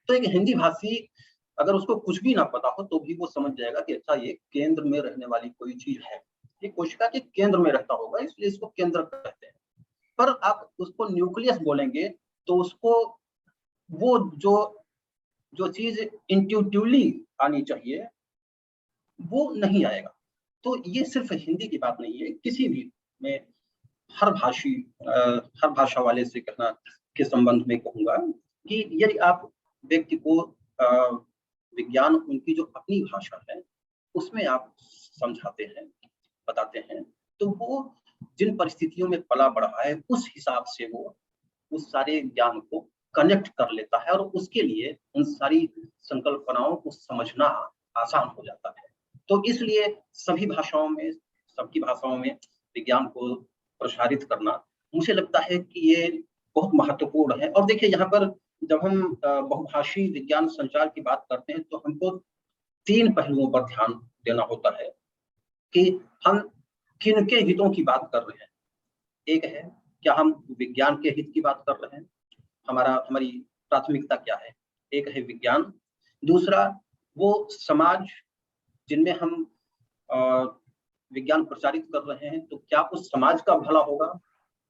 तो एक हिंदी भाषी अगर उसको कुछ भी ना पता हो तो भी वो समझ जाएगा कि अच्छा ये केंद्र में रहने वाली कोई चीज है, ये कोशिका के केंद्र में रहता होगा, इसलिए इसको केंद्र कहते हैं। पर आप उसको न्यूक्लियस बोलेंगे तो उसको वो जो चीज इंट्यूटिवली आनी चाहिए वो नहीं आएगा। तो ये सिर्फ हिंदी की बात नहीं है, किसी भी में हर भाषा वाले से कहना के संबंध में कहूंगा कि यदि आप व्यक्ति को विज्ञान, उनकी जो अपनी भाषा है उसमें आप समझाते हैं, बताते हैं, तो वो जिन परिस्थितियों में पला बढ़ा है उस हिसाब से वो उस सारे ज्ञान को कनेक्ट कर लेता है और उसके लिए उन सारी संकल्पनाओं को समझना आसान हो जाता है। तो इसलिए सबकी भाषाओं में विज्ञान को प्रसारित करना मुझे लगता है कि ये बहुत महत्वपूर्ण है। और देखिए यहाँ पर जब हम बहुभाषी विज्ञान संचार की बात करते हैं तो हमको 3 पहलुओं पर ध्यान देना होता है कि हम किन के हितों की बात कर रहे हैं। एक है, क्या हम विज्ञान के हित की बात कर रहे हैं, हमारी प्राथमिकता क्या है, एक है विज्ञान। दूसरा वो समाज जिनमें हम विज्ञान प्रचारित कर रहे हैं, तो क्या उस समाज का भला होगा।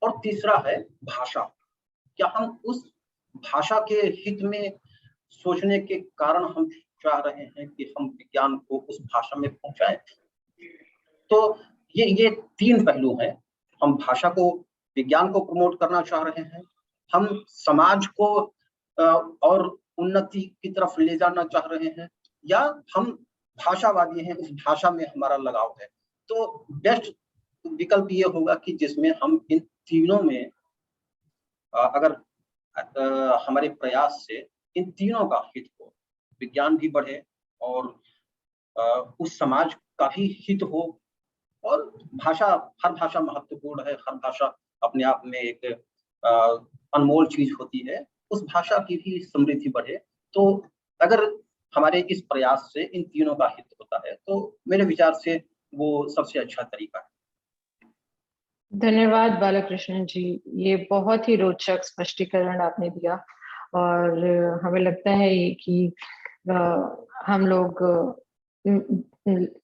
और तीसरा है भाषा, क्या हम उस भाषा के हित में सोचने के कारण हम चाह रहे हैं कि हम विज्ञान को उस भाषा में पहुंचाएं। तो ये 3 पहलू हैं। हम भाषा को, विज्ञान को प्रमोट करना चाह रहे हैं, हम समाज को और उन्नति की तरफ ले जाना चाह रहे हैं, या हम भाषावादी हैं, उस भाषा में हमारा लगाव है। तो बेस्ट विकल्प ये होगा कि जिसमें हम इन तीनों में अगर हमारे प्रयास से इन तीनों का हित हो, विज्ञान भी बढ़े और उस समाज का भी हित हो, और हर भाषा महत्वपूर्ण है, हर भाषा अपने आप में एक अनमोल चीज होती है, उस भाषा की भी समृद्धि बढ़े। तो अगर हमारे इस प्रयास से इन तीनों का हित होता है तो मेरे विचार से वो सबसे अच्छा तरीका है। धन्यवाद बालकृष्णन जी, ये बहुत ही रोचक स्पष्टीकरण आपने दिया। और हमें लगता है कि हम लोग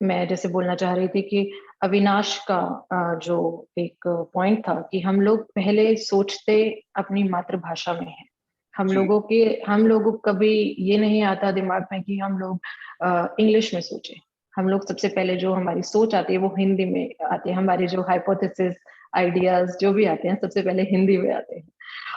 मैं जैसे बोलना चाह रही थी कि अविनाश का जो एक पॉइंट था कि हम लोग पहले सोचते अपनी मातृभाषा में है। हम लोगों को कभी ये नहीं आता दिमाग में कि हम लोग इंग्लिश में सोचें। हम लोग सबसे पहले जो हमारी सोच आती है वो हिंदी में आती है। हमारे जो हाइपोथेसिस, आइडियाज जो भी आते हैं सबसे पहले हिंदी में आते हैं।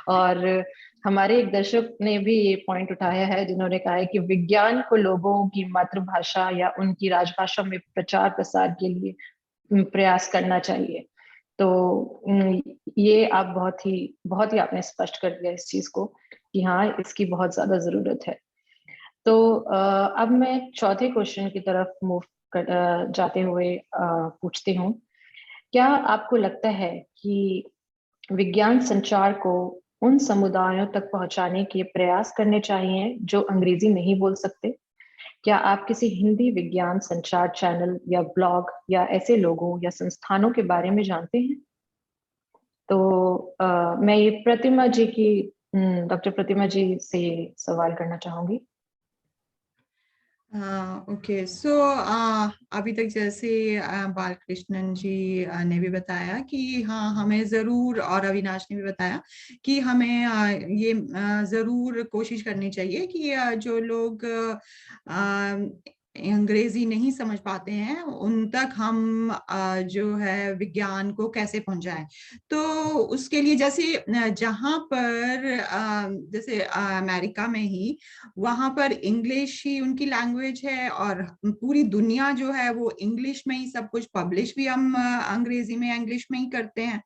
और हमारे एक दर्शक ने भी ये पॉइंट उठाया है जिन्होंने कहा है कि विज्ञान को लोगों की मातृभाषा या उनकी राजभाषा में प्रचार प्रसार के लिए प्रयास करना चाहिए। तो ये आप बहुत ही आपने स्पष्ट कर दिया इस चीज को कि हाँ, इसकी बहुत ज्यादा जरूरत है। तो अब मैं चौथे क्वेश्चन की तरफ जाते हुए पूछती हूँ, क्या आपको लगता है कि विज्ञान संचार को उन समुदायों तक पहुंचाने के प्रयास करने चाहिए जो अंग्रेजी नहीं बोल सकते? क्या आप किसी हिंदी विज्ञान संचार चैनल या ब्लॉग या ऐसे लोगों या संस्थानों के बारे में जानते हैं? तो मैं ये डॉक्टर प्रतिमा जी से सवाल करना चाहूंगी। ओके, सो अभी तक जैसे बालकृष्णन जी ने भी बताया कि हाँ, हमें जरूर, और अविनाश ने भी बताया कि हमें ये जरूर कोशिश करनी चाहिए कि जो लोग अंग्रेजी नहीं समझ पाते हैं उन तक हम जो है विज्ञान को कैसे पहुंचाएं। तो उसके लिए जैसे जहां पर जैसे अमेरिका में ही, वहां पर इंग्लिश ही उनकी लैंग्वेज है और पूरी दुनिया जो है वो इंग्लिश में ही सब कुछ पब्लिश भी हम अंग्रेजी में, इंग्लिश में ही करते हैं।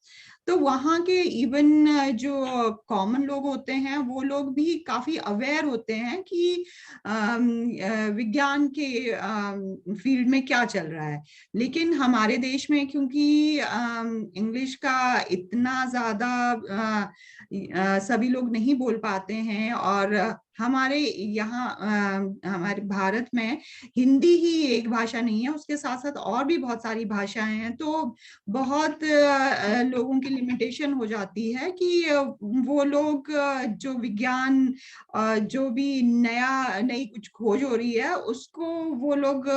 तो वहाँ के इवन जो कॉमन लोग होते हैं वो लोग भी काफी अवेयर होते हैं कि विज्ञान के फील्ड में क्या चल रहा है। लेकिन हमारे देश में क्योंकि इंग्लिश का इतना ज्यादा सभी लोग नहीं बोल पाते हैं, और हमारे यहाँ हमारे भारत में हिंदी ही एक भाषा नहीं है, उसके साथ साथ और भी बहुत सारी भाषाएं हैं। तो बहुत लोगों की लिमिटेशन हो जाती है कि वो लोग जो विज्ञान जो भी नई कुछ खोज हो रही है उसको वो लोग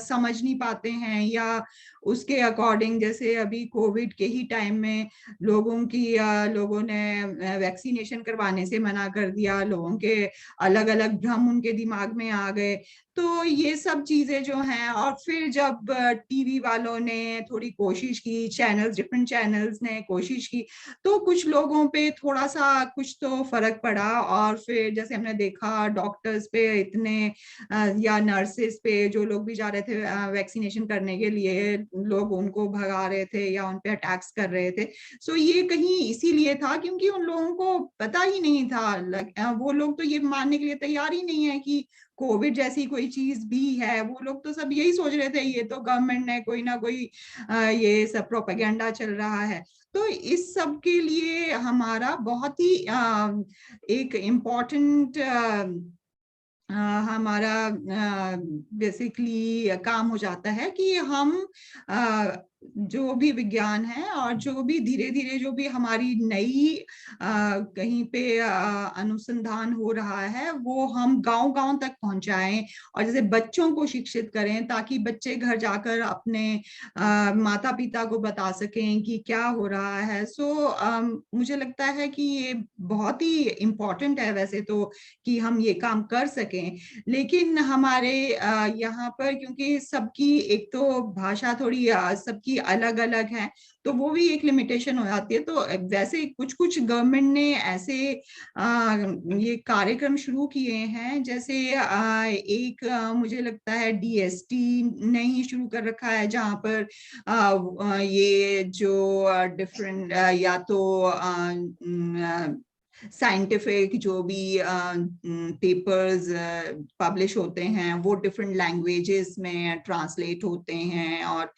समझ नहीं पाते हैं, या उसके अकॉर्डिंग, जैसे अभी कोविड के ही टाइम में लोगों ने वैक्सीनेशन करवाने से मना कर दिया, लोगों के अलग अलग भ्रम उनके दिमाग में आ गए। तो ये सब चीजें जो हैं, और फिर जब टीवी वालों ने थोड़ी कोशिश की, डिफरेंट चैनल्स ने कोशिश की, तो कुछ लोगों पे थोड़ा सा कुछ तो फर्क पड़ा। और फिर जैसे हमने देखा डॉक्टर्स पे इतने या नर्सेस पे, जो लोग भी जा रहे थे वैक्सीनेशन करने के लिए, लोग उनको भगा रहे थे या उन पे अटैक्स कर रहे थे। सो ये कहीं इसीलिए था क्योंकि उन लोगों को पता ही नहीं था। वो लोग तो ये मानने के लिए तैयार ही नहीं है कि कोविड जैसी कोई चीज भी है। वो लोग तो सब यही सोच रहे थे ये तो गवर्नमेंट ने कोई ना कोई ये सब प्रोपेगेंडा चल रहा है। तो इस सब के लिए हमारा बहुत ही एक इम्पोर्टेंट हमारा बेसिकली काम हो जाता है कि हम जो भी विज्ञान है और जो भी धीरे धीरे जो भी हमारी नई कहीं पे अनुसंधान हो रहा है वो हम गांव-गांव तक पहुंचाएं, और जैसे बच्चों को शिक्षित करें ताकि बच्चे घर जाकर अपने माता पिता को बता सकें कि क्या हो रहा है। मुझे लगता है कि ये बहुत ही इम्पोर्टेंट है वैसे तो कि हम ये काम कर सकें। लेकिन हमारे यहाँ पर क्योंकि सबकी एक तो भाषा थोड़ी सबकी अलग अलग है, तो वो भी एक लिमिटेशन हो जाती है। तो वैसे कुछ कुछ गवर्नमेंट ने ऐसे ये कार्यक्रम शुरू किए हैं, जैसे एक मुझे लगता है डीएसटी ने ही शुरू कर रखा है, जहाँ पर ये जो डिफरेंट या तो साइंटिफिक जो भी पेपर्स पब्लिश होते हैं वो डिफरेंट लैंग्वेजेस में ट्रांसलेट होते हैं, और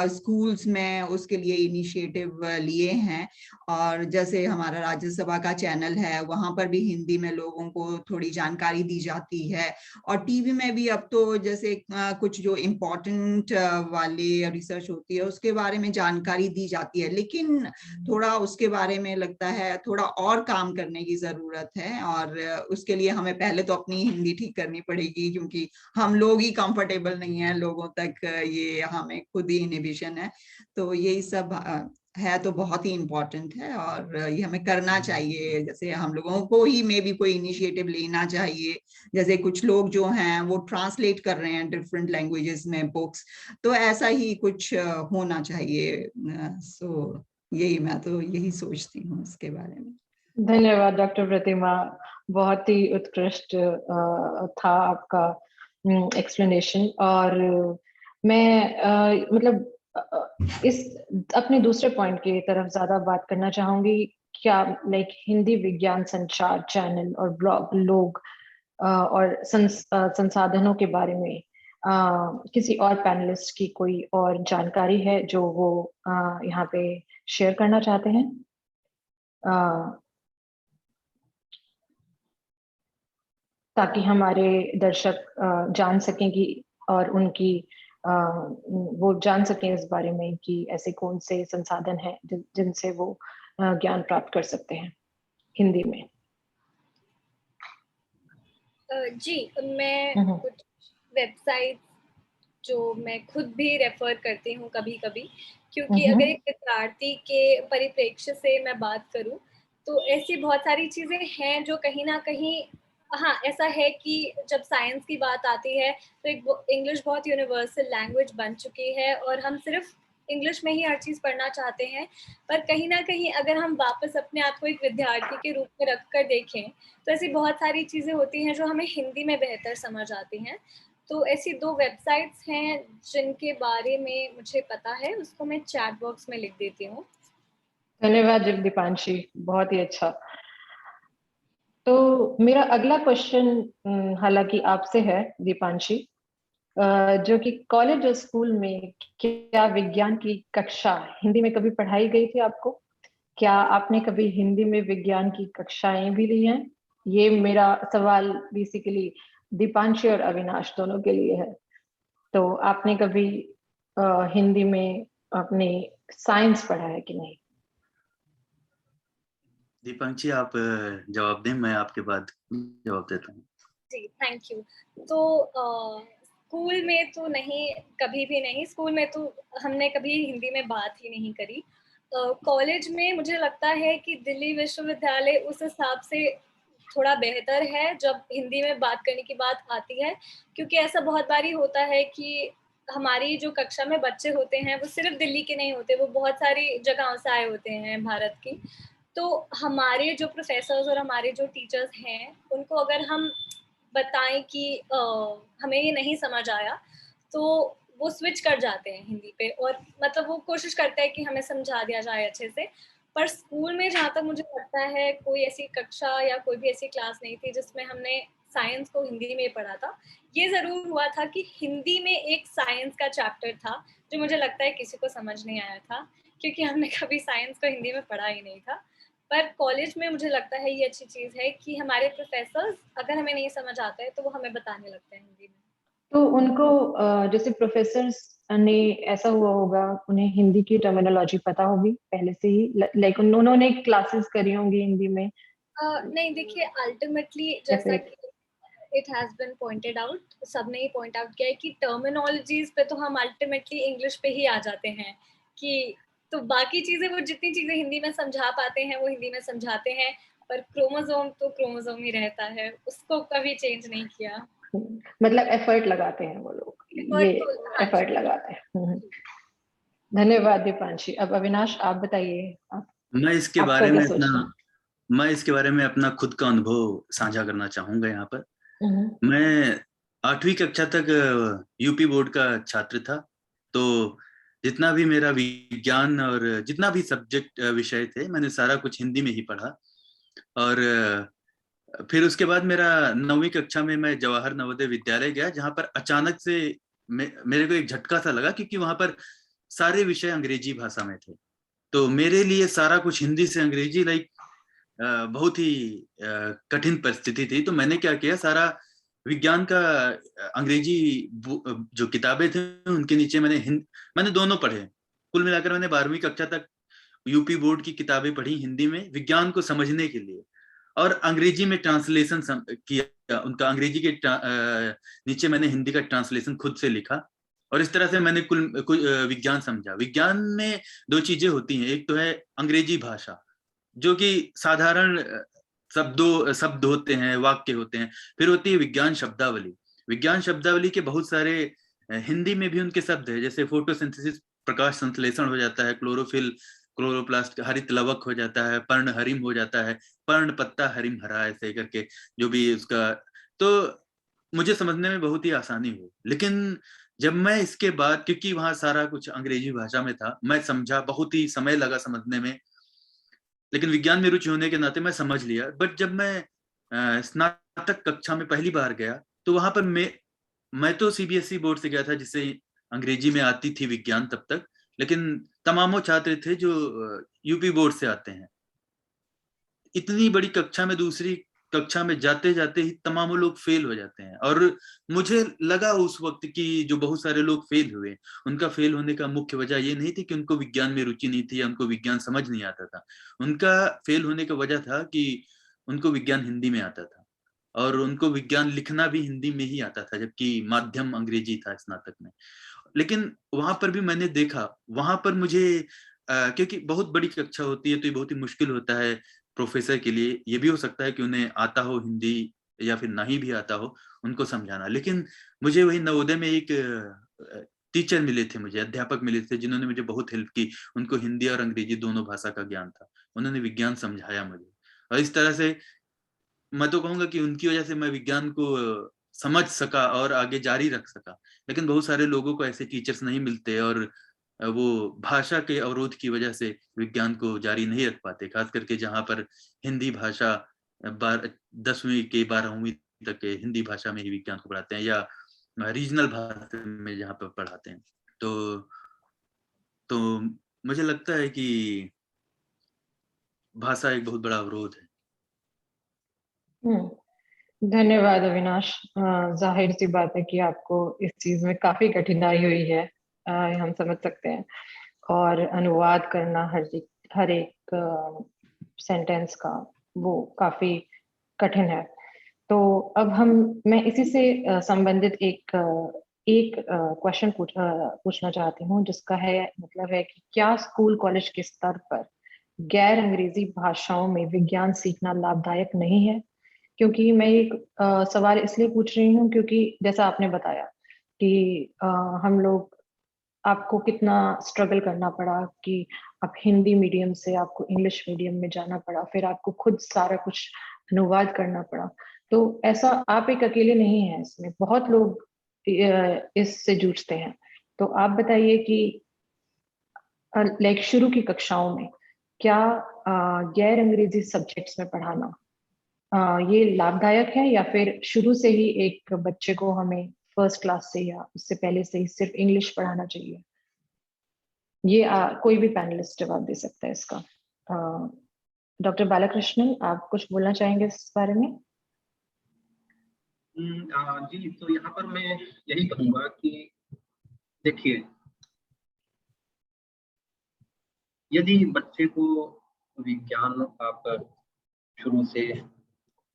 स्कूल्स में उसके लिए इनिशिएटिव लिए हैं। और जैसे हमारा राज्यसभा का चैनल है वहां पर भी हिंदी में लोगों को थोड़ी जानकारी दी जाती है, और टीवी में भी अब तो जैसे कुछ जो इम्पोर्टेंट वाले रिसर्च होती है उसके बारे में जानकारी दी जाती है। लेकिन थोड़ा उसके बारे में लगता है थोड़ा और काम करने की जरूरत है, और उसके लिए हमें पहले तो अपनी हिंदी ठीक करनी पड़ेगी, क्योंकि हम लोग ही कंफर्टेबल नहीं है, लोगों तक ये हमें खुद ही इनहिबिशन है। तो यही सब है तो बहुत ही इम्पोर्टेंट है, और ये हमें करना चाहिए। जैसे हम लोगों को ही मे बी कोई इनिशिएटिव लेना चाहिए, जैसे कुछ लोग जो हैं वो ट्रांसलेट कर रहे हैं डिफरेंट लैंग्वेजेस में बुक्स, तो ऐसा ही कुछ होना चाहिए। सो मैं तो यही सोचती हूँ इसके बारे में। धन्यवाद डॉक्टर प्रतिमा, बहुत ही उत्कृष्ट था आपका एक्सप्लेनेशन। और मैं मतलब इस अपने दूसरे पॉइंट की तरफ ज्यादा बात करना चाहूंगी। क्या लाइक हिंदी विज्ञान संचार चैनल और ब्लॉग लोग और संसाधनों के बारे में किसी और पैनलिस्ट की कोई और जानकारी है जो वो यहाँ पे शेयर करना चाहते हैं? ताकि हमारे दर्शक जान सकें कि और उनकी वो जान सकें इस बारे में कि ऐसे कौन से संसाधन हैं जिनसे वो ज्ञान प्राप्त कर सकते हैं हिंदी में। जी, मैं कुछ वेबसाइट जो मैं खुद भी रेफर करती हूँ कभी कभी, क्योंकि अगर एक विद्यार्थी के परिप्रेक्ष्य से मैं बात करूँ तो ऐसी बहुत सारी चीजें हैं जो कहीं ना कहीं, हाँ ऐसा है कि जब साइंस की बात आती है तो एक इंग्लिश बहुत यूनिवर्सल लैंग्वेज बन चुकी है और हम सिर्फ इंग्लिश में ही हर चीज पढ़ना चाहते हैं। पर कहीं ना कहीं अगर हम वापस अपने आप को एक विद्यार्थी के रूप में रख कर देखें तो ऐसी बहुत सारी चीजें होती हैं जो हमें हिंदी में बेहतर समझ आती हैं। तो ऐसी 2 वेबसाइट्स हैं जिनके बारे में मुझे पता है, उसको मैं चैट बॉक्स में लिख देती हूँ। धन्यवाद दीपांशी, बहुत ही अच्छा। तो मेरा अगला क्वेश्चन हालांकि आपसे है दीपांशी, जो कि कॉलेज और स्कूल में क्या विज्ञान की कक्षा हिंदी में कभी पढ़ाई गई थी आपको? क्या आपने कभी हिंदी में विज्ञान की कक्षाएं भी ली हैं? ये मेरा सवाल बेसिकली दीपांशी और अविनाश दोनों के लिए है। तो आपने कभी हिंदी में अपने साइंस पढ़ा है कि नहीं? दीपांशी आप जवाब दें, मैं आपके बाद जवाब देता हूँ। जी, थैंक यू। तो स्कूल में तो नहीं, कभी भी नहीं। स्कूल में तो हमने कभी हिंदी में बात ही नहीं करी। कॉलेज में मुझे लगता है कि दिल्ली विश्वविद्यालय उस हिसाब से थोड़ा बेहतर है जब हिंदी में बात करने की बात आती है, क्योंकि ऐसा बहुत बारी होता है कि हमारी जो कक्षा में बच्चे होते हैं वो सिर्फ दिल्ली के नहीं होते, वो बहुत सारी जगहों से आए होते हैं भारत की। तो हमारे जो प्रोफेसर्स और हमारे जो टीचर्स हैं उनको अगर हम बताएं कि हमें ये नहीं समझ आया तो वो स्विच कर जाते हैं हिंदी पे, और मतलब वो कोशिश करते हैं कि हमें समझा दिया जाए अच्छे से। पर स्कूल में जहाँ तक मुझे लगता है कोई ऐसी कक्षा या कोई भी ऐसी क्लास नहीं थी जिसमें हमने साइंस को हिंदी में पढ़ा था। ये जरूर हुआ था कि हिंदी में एक साइंस का चैप्टर था जो मुझे लगता है किसी को समझ नहीं आया था, क्योंकि हमने कभी साइंस को हिंदी में पढ़ा ही नहीं था। पर कॉलेज में मुझे लगता है ये अच्छी चीज है कि हमारे प्रोफेसर्स अगर हमें नहीं समझ आता है तो वो हमें बताने लगते हैं हिंदी में। तो उनको जैसे प्रोफेसर्स ने, ऐसा हुआ होगा उन्हें हिंदी की टर्मिनोलॉजी पता होगी पहले से ही, लाइक उन्होंने क्लासेस करी होंगी हिंदी में? नहीं, देखिए अल्टीमेटली जैसा कि it has been pointed out, सबने ही पॉइंट आउट किया है कि टर्मिनोलॉजीज पे तो हम अल्टीमेटली इंग्लिश पे ही आ जाते हैं कि तो बाकी चीजें वो जितनी चीजें हिंदी में समझा पाते हैं वो हिंदी में समझाते हैं, पर क्रोमोसोम तो क्रोमोसोम ही रहता है, उसको कभी चेंज नहीं किया। मतलब एफर्ट लगाते हैं वो लोग, ये एफर्ट लगाते हैं। धन्यवाद दीपांशी। अब अविनाश आप बताइए, मैं इसके बारे में अपना खुद का अनुभव साझा करना चाहूंगा यहाँ पर। मैं 8वीं कक्षा तक यूपी बोर्ड का छात्र था, तो जितना भी मेरा विज्ञान और जितना भी सब्जेक्ट विषय थे मैंने सारा कुछ हिंदी में ही पढ़ा। और फिर उसके बाद मेरा 9वीं कक्षा में मैं जवाहर नवोदय विद्यालय गया, जहाँ पर अचानक से मेरे को एक झटका सा लगा, क्योंकि वहां पर सारे विषय अंग्रेजी भाषा में थे। तो मेरे लिए सारा कुछ हिंदी से अंग्रेजी बहुत ही कठिन परिस्थिति थी। तो मैंने क्या किया, सारा विज्ञान का अंग्रेजी जो किताबें थे उनके नीचे मैंने दोनों पढ़े। कुल मिलाकर मैंने 12वीं कक्षा तक यूपी बोर्ड की किताबें पढ़ी हिंदी में विज्ञान को समझने के लिए। और अंग्रेजी में ट्रांसलेशन किया उनका, अंग्रेजी के नीचे मैंने हिंदी का ट्रांसलेशन खुद से लिखा, और इस तरह से मैंने कुल विज्ञान समझा। विज्ञान में दो चीजें होती हैं, एक तो है अंग्रेजी भाषा जो कि साधारण शब्द होते हैं, वाक्य होते हैं, फिर होती है विज्ञान शब्दावली। विज्ञान शब्दावली के बहुत सारे हिंदी में भी उनके शब्द है, जैसे फोटोसिंथेसिस प्रकाश संश्लेषण हो जाता है, क्लोरोफिल क्लोरोप्लास्ट हरित लवक हो जाता है, पर्ण हरिम हो जाता है, पर्ण पत्ता हरिम हरा, ऐसे करके जो भी उसका, तो मुझे समझने में बहुत ही आसानी हुई। लेकिन जब मैं इसके बाद, क्योंकि वहां सारा कुछ अंग्रेजी भाषा में था, मैं समझा, बहुत ही समय लगा समझने में, लेकिन विज्ञान में रुचि होने के नाते मैं समझ लिया। बट जब मैं स्नातक कक्षा में पहली बार गया, तो वहां पर मैं तो सीबीएसई बोर्ड से गया था, जिसे अंग्रेजी में आती थी विज्ञान तब तक, लेकिन तमामों छात्र थे जो यूपी बोर्ड से आते हैं। इतनी बड़ी कक्षा में, दूसरी कक्षा में जाते जाते ही तमामों लोग फेल हो जाते हैं, और मुझे लगा उस वक्त कि जो बहुत सारे लोग फेल हुए, उनका फेल होने का मुख्य वजह ये नहीं थी कि उनको विज्ञान में रुचि नहीं थी या उनको विज्ञान समझ नहीं आता था। उनका फेल होने का वजह था कि उनको विज्ञान हिंदी में आता था, और उनको विज्ञान लिखना भी हिंदी में ही आता था, जबकि माध्यम अंग्रेजी था स्नातक में। लेकिन वहां पर भी मैंने देखा, वहां पर मुझे क्योंकि बहुत बड़ी कक्षा होती है तो ये बहुत ही मुश्किल होता है प्रोफेसर के लिए। ये भी हो सकता है कि उन्हें आता हो हिंदी, या फिर नहीं भी आता हो, उनको समझाना। लेकिन मुझे वही नवोदय में एक टीचर मिले थे, मुझे अध्यापक मिले थे, जिन्होंने मुझे बहुत हेल्प की। उनको हिंदी और अंग्रेजी दोनों भाषा का ज्ञान था, उन्होंने विज्ञान समझाया मुझे, और इस तरह से मैं तो कहूंगा कि उनकी वजह से मैं विज्ञान को समझ सका और आगे जारी रख सका। लेकिन बहुत सारे लोगों को ऐसे टीचर्स नहीं मिलते, और वो भाषा के अवरोध की वजह से विज्ञान को जारी नहीं रख पाते, खास करके जहाँ पर हिंदी भाषा 10वीं के 12वीं तक के हिंदी भाषा में ही विज्ञान को पढ़ाते हैं, या रीजनल भाषा में जहाँ पर पढ़ाते हैं। तो मुझे लगता है कि भाषा एक बहुत बड़ा अवरोध है। धन्यवाद अविनाश। जाहिर सी बात है कि आपको इस चीज में काफी कठिनाई हुई है, हम समझ सकते हैं, और अनुवाद करना हर एक सेंटेंस का वो काफी कठिन है। तो अब मैं इसी से संबंधित एक क्वेश्चन पूछना चाहती हूँ, जिसका मतलब है कि क्या स्कूल कॉलेज के स्तर पर गैर अंग्रेजी भाषाओं में विज्ञान सीखना लाभदायक नहीं है? क्योंकि मैं एक सवाल इसलिए पूछ रही हूँ क्योंकि जैसा आपने बताया कि हम लोग, आपको कितना स्ट्रगल करना पड़ा कि आप हिंदी मीडियम से आपको इंग्लिश मीडियम में जाना पड़ा, फिर आपको खुद सारा कुछ अनुवाद करना पड़ा। तो ऐसा आप एक अकेले नहीं हैं, इसमें बहुत लोग इससे जूझते हैं। तो आप बताइए कि लाइक शुरू की कक्षाओं में क्या गैर अंग्रेजी सब्जेक्ट्स में पढ़ाना ये लाभदायक है, या फिर शुरू से ही एक बच्चे को हमें फर्स्ट क्लास से या उससे पहले से ही सिर्फ इंग्लिश पढ़ाना चाहिए? ये कोई भी पैनलिस्ट जवाब दे सकता है इसका। डॉक्टर बालकृष्णन, आप कुछ बोलना चाहेंगे इस बारे में? जी, तो यहाँ पर मैं यही कहूँगा कि देखिए, यदि बच्चे को विज्ञान आप शुरू से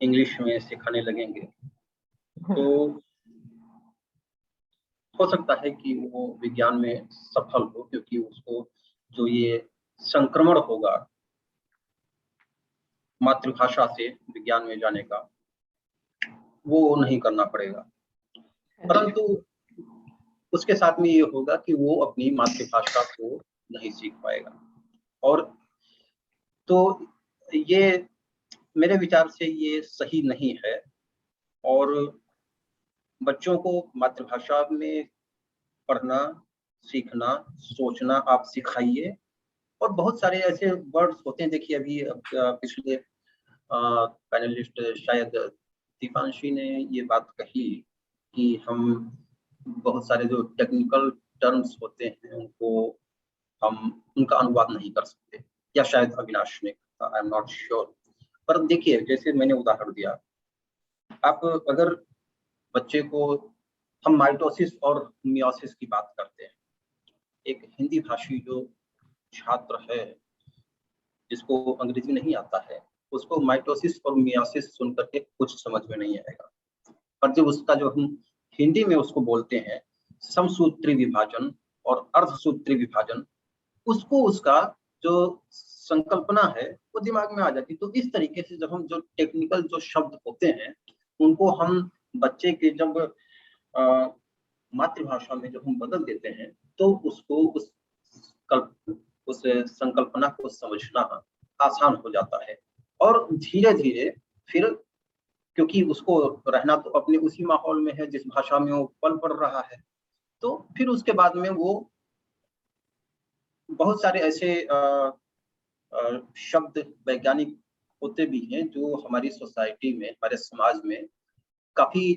इंग्लिश में सिखाने लगेंगे तो हो सकता है कि वो विज्ञान में सफल हो, क्योंकि उसको जो ये संक्रमण होगा मातृभाषा से विज्ञान में जाने का, वो नहीं करना पड़ेगा। परंतु उसके साथ में ये होगा कि वो अपनी मातृभाषा को नहीं सीख पाएगा। और तो ये मेरे विचार से ये सही नहीं है, और बच्चों को मातृभाषा में पढ़ना, सीखना, सोचना आप सिखाइए। और बहुत सारे ऐसे वर्ड्स होते हैं, देखिए अभी पिछले पैनलिस्ट शायद दीपांशी ने ये बात कही कि हम बहुत सारे जो टेक्निकल टर्म्स होते हैं हम उनका अनुवाद नहीं कर सकते, या शायद अविनाश ने, आई एम नॉट श्योर। पर देखिए, जैसे मैंने उदाहरण दिया, आप अगर बच्चे को, हम माइटोसिस और मियोसिस की बात करते हैं, एक हिंदी भाषी जो छात्र है जिसको अंग्रेजी नहीं आता है, उसको माइटोसिस और मियोसिस सुन करके कुछ समझ में नहीं आएगा। पर जब उसका जो हम हिंदी में उसको बोलते हैं समसूत्री विभाजन और अर्धसूत्री विभाजन, उसको उसका जो संकल्पना है वो दिमाग में आ जाती। तो इस तरीके से जब हम जो टेक्निकल जो शब्द होते हैं उनको हम बच्चे के जब मातृभाषा में जब हम बदल देते हैं तो उसको उस संकल्पना को समझना आसान हो जाता है। और धीरे धीरे फिर, क्योंकि उसको रहना तो अपने उसी माहौल में है जिस भाषा में वो पल बढ़ रहा है, तो फिर उसके बाद में वो बहुत सारे ऐसे शब्द वैज्ञानिक होते भी हैं जो हमारी सोसाइटी में, हमारे समाज में काफी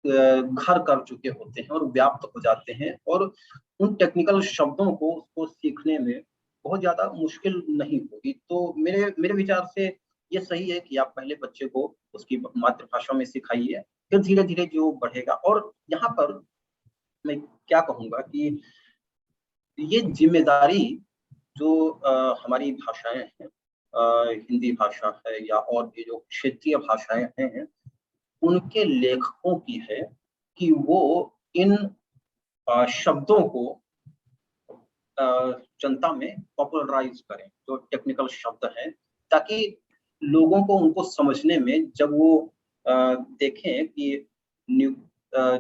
घर कर चुके होते हैं और व्याप्त हो जाते हैं, और उन टेक्निकल शब्दों को उसको सीखने में बहुत ज्यादा मुश्किल नहीं होगी। तो मेरे विचार से ये सही है कि आप पहले बच्चे को उसकी मातृभाषा में सिखाइए, फिर धीरे धीरे जो बढ़ेगा। और यहाँ पर मैं क्या कहूँगा कि ये जिम्मेदारी जो हमारी भाषाएं हैं, हिंदी भाषा है या और भी जो क्षेत्रीय भाषाएं हैं, उनके लेखकों की है कि वो इन शब्दों को जनता में पॉपुलराइज करें, जो टेक्निकल शब्द हैं, ताकि लोगों को उनको समझने में जब वो देखें कि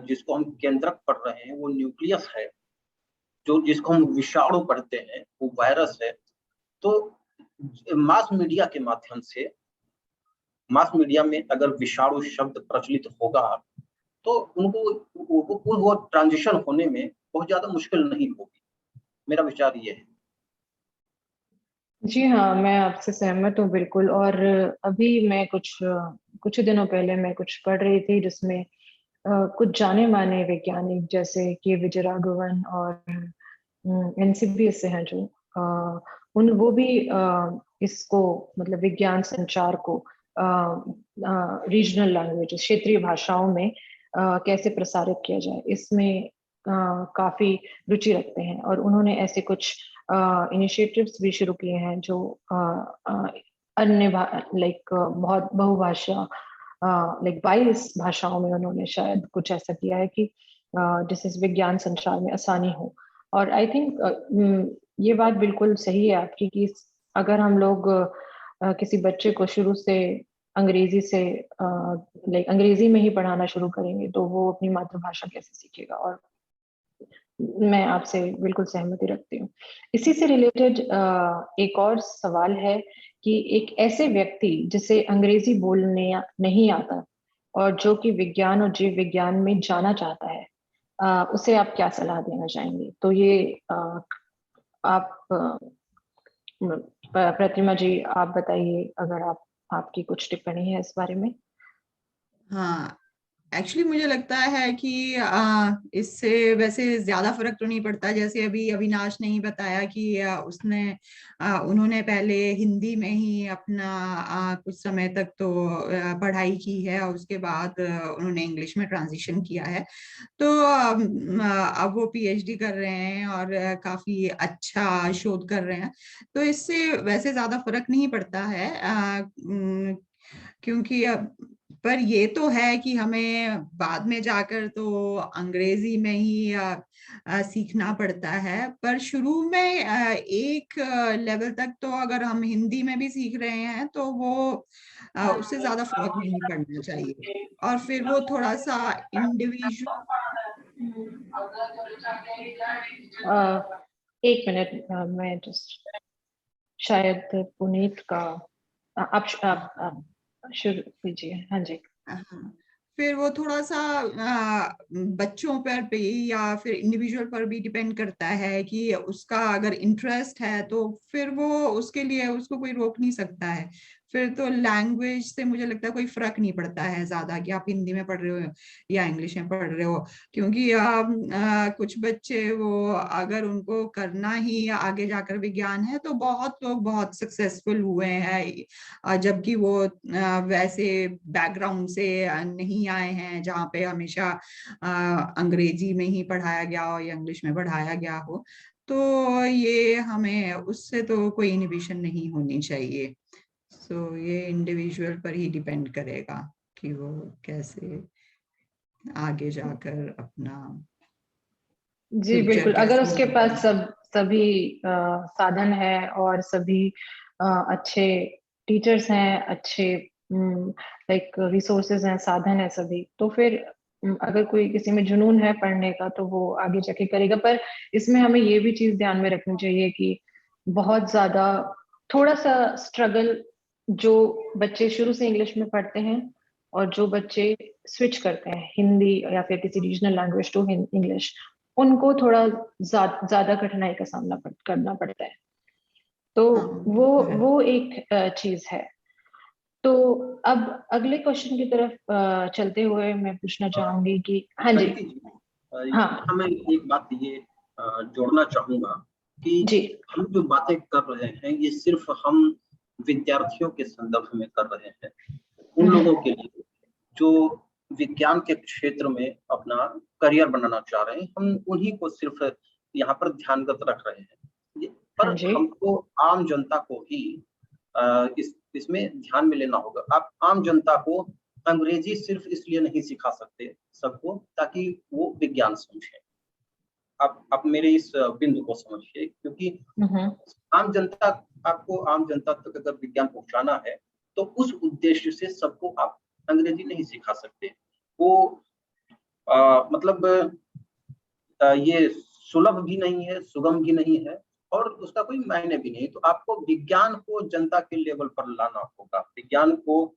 जिसको हम केंद्रक पढ़ रहे हैं वो न्यूक्लियस है, जो जिसको हम विषाणु पढ़ते हैं वो वायरस है, तो मास मीडिया के माध्यम से, मास मीडिया में अगर विषाणु शब्द प्रचलित होगा तो उनको वो ट्रांजिशन होने में बहुत ज्यादा मुश्किल नहीं होगी। मेरा विचार ये है। जी हाँ, मैं आपसे सहमत हूँ बिल्कुल। और अभी मैं कुछ दिनों पहले मैं कुछ पढ़ रही थी जिसमें कुछ जाने माने वैज्ञानिक जैसे के विजयराघवन और एनसीबीएस से हैं जो वो भी इसको मतलब विज्ञान संचार को रीजनल लैंग्वेज, क्षेत्रीय भाषाओं में कैसे प्रसारित किया जाए, इसमें काफी रुचि रखते हैं। और उन्होंने ऐसे कुछ इनिशिएटिव्स भी शुरू किए हैं जो अन्य लाइक बहुत बहुभाषा लाइक 22 भाषाओं में उन्होंने शायद कुछ ऐसा किया है कि जिससे विज्ञान संचार में आसानी हो। और आई थिंक ये बात बिल्कुल सही है आपकी कि अगर हम लोग किसी बच्चे को शुरू से अंग्रेजी से लाइक अंग्रेजी में ही पढ़ाना शुरू करेंगे तो वो अपनी मातृभाषा कैसे सीखेगा। और मैं आपसे बिल्कुल सहमति रखती हूँ। इसी से रिलेटेड एक और सवाल है कि एक ऐसे व्यक्ति जिसे अंग्रेजी बोलने नहीं आता और जो कि विज्ञान और जीव विज्ञान में जाना चाहता है, उसे आप क्या सलाह देना चाहेंगे? तो ये आप प्रतिमा जी आप बताइए अगर आपकी कुछ टिप्पणी है इस बारे में। हाँ, एक्चुअली मुझे लगता है कि इससे वैसे ज्यादा फर्क तो नहीं पड़ता। जैसे अभी अविनाश ने ही बताया कि उन्होंने पहले हिंदी में ही अपना कुछ समय तक तो पढ़ाई की है और उसके बाद उन्होंने इंग्लिश में ट्रांजिशन किया है। तो अब वो पीएचडी कर रहे हैं और काफी अच्छा शोध कर रहे हैं। तो इससे वैसे ज्यादा फर्क नहीं पड़ता है, क्योंकि पर ये तो है कि हमें बाद में जाकर तो अंग्रेजी में ही सीखना पड़ता है। पर शुरू में एक लेवल तक तो अगर हम हिंदी में भी सीख रहे हैं तो वो उससे ज्यादा फर्क नहीं पड़ना चाहिए। और फिर वो थोड़ा सा इंडिविजुअल। एक मिनट, मैं जस्ट शायद पुनीत का आप शुरू कीजिए। हाँ जी। फिर वो थोड़ा सा बच्चों पर भी या फिर इंडिविजुअल पर भी डिपेंड करता है कि उसका अगर इंटरेस्ट है तो फिर वो उसके लिए उसको कोई रोक नहीं सकता है। फिर तो लैंग्वेज से मुझे लगता है कोई फर्क नहीं पड़ता है ज्यादा कि आप हिंदी में पढ़ रहे हो या इंग्लिश में पढ़ रहे हो। क्योंकि कुछ बच्चे वो अगर उनको करना ही आगे जाकर विज्ञान है तो बहुत लोग बहुत सक्सेसफुल हुए हैं, जबकि वो वैसे बैकग्राउंड से नहीं आए हैं जहाँ पे हमेशा अंग्रेजी में ही पढ़ाया गया हो या इंग्लिश में पढ़ाया गया हो। तो ये हमें उससे तो कोई इनहिबिशन नहीं होनी चाहिए। सो ये इंडिविजुअल पर ही डिपेंड करेगा कि वो कैसे आगे जाकर अपना जी फ्यूचर बिल्कुल, अगर कैसे उसके पास सभी साधन है और सभी अच्छे टीचर्स हैं, अच्छे लाइक रिसोर्सेज हैं, साधन है सभी, तो फिर अगर कोई किसी में जुनून है पढ़ने का तो वो आगे जाके करेगा। पर इसमें हमें ये भी चीज ध्यान में रखनी चाहिए कि बहुत ज्यादा थोड़ा सा स्ट्रगल, जो बच्चे शुरू से इंग्लिश में पढ़ते हैं और जो बच्चे स्विच करते हैं हिंदी या फिर किसी रीजनल लैंग्वेज टू इंग्लिश, उनको थोड़ा ज्यादा कठिनाई का सामना करना पड़ता है। तो वो एक चीज है। तो अब अगले क्वेश्चन की तरफ चलते हुए मैं पूछना चाहूंगी कि हाँ जी, हाँ यहाँ मैं एक बात ये जोड़ना चाहूंगा कि जी, हम जो बातें कर रहे हैं ये सिर्फ हम विद्यार्थियों के संदर्भ में कर रहे हैं। उन लोगों के लिए जो विज्ञान के क्षेत्र में अपना करियर बनाना चाह रहे हैं, हम उन्हीं को सिर्फ यहाँ पर ध्यानगत रख रहे हैं। पर हाँ जी, हमको आम जनता को ही इसमें ध्यान में लेना होगा। आप आम जनता को अंग्रेजी सिर्फ इसलिए नहीं सिखा सकते सबको ताकि वो विज्ञान समझे। आप मेरे इस बिंदु को समझिए, क्योंकि आम जनता आम जनता तक अगर विज्ञान पहुंचाना है तो उस उद्देश्य से सबको आप अंग्रेजी नहीं सिखा सकते। वो मतलब ये सुलभ भी नहीं है, सुगम भी नहीं है और उसका कोई मायने भी नहीं। तो आपको विज्ञान को जनता के लेवल पर लाना होगा। विज्ञान को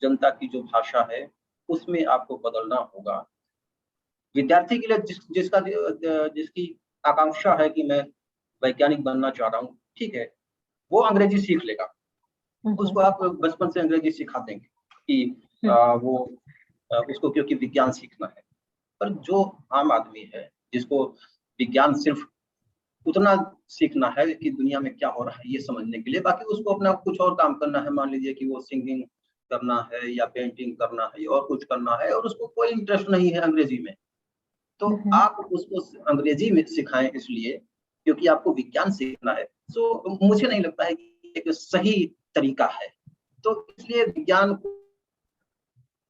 जनता की जो भाषा है उसमें आपको बदलना होगा। विद्यार्थी के लिए जिसकी आकांक्षा है कि मैं वैज्ञानिक बनना चाह रहा हूँ, ठीक है, वो अंग्रेजी सीख लेगा। उसको आप बचपन से अंग्रेजी सिखा देंगे कि वो उसको क्योंकि विज्ञान सीखना है। पर जो आम आदमी है जिसको विज्ञान सिर्फ उतना सीखना है कि दुनिया में क्या हो रहा है ये समझने के लिए, बाकी उसको अपना कुछ और काम करना है, मान लीजिए कि वो सिंगिंग करना है या पेंटिंग करना है और कुछ करना है और उसको कोई इंटरेस्ट नहीं है अंग्रेजी में, तो आप उसको अंग्रेजी में सिखाएं इसलिए क्योंकि आपको विज्ञान सीखना है। तो मुझे नहीं लगता है कि एक सही तरीका है। तो इसलिए विज्ञान को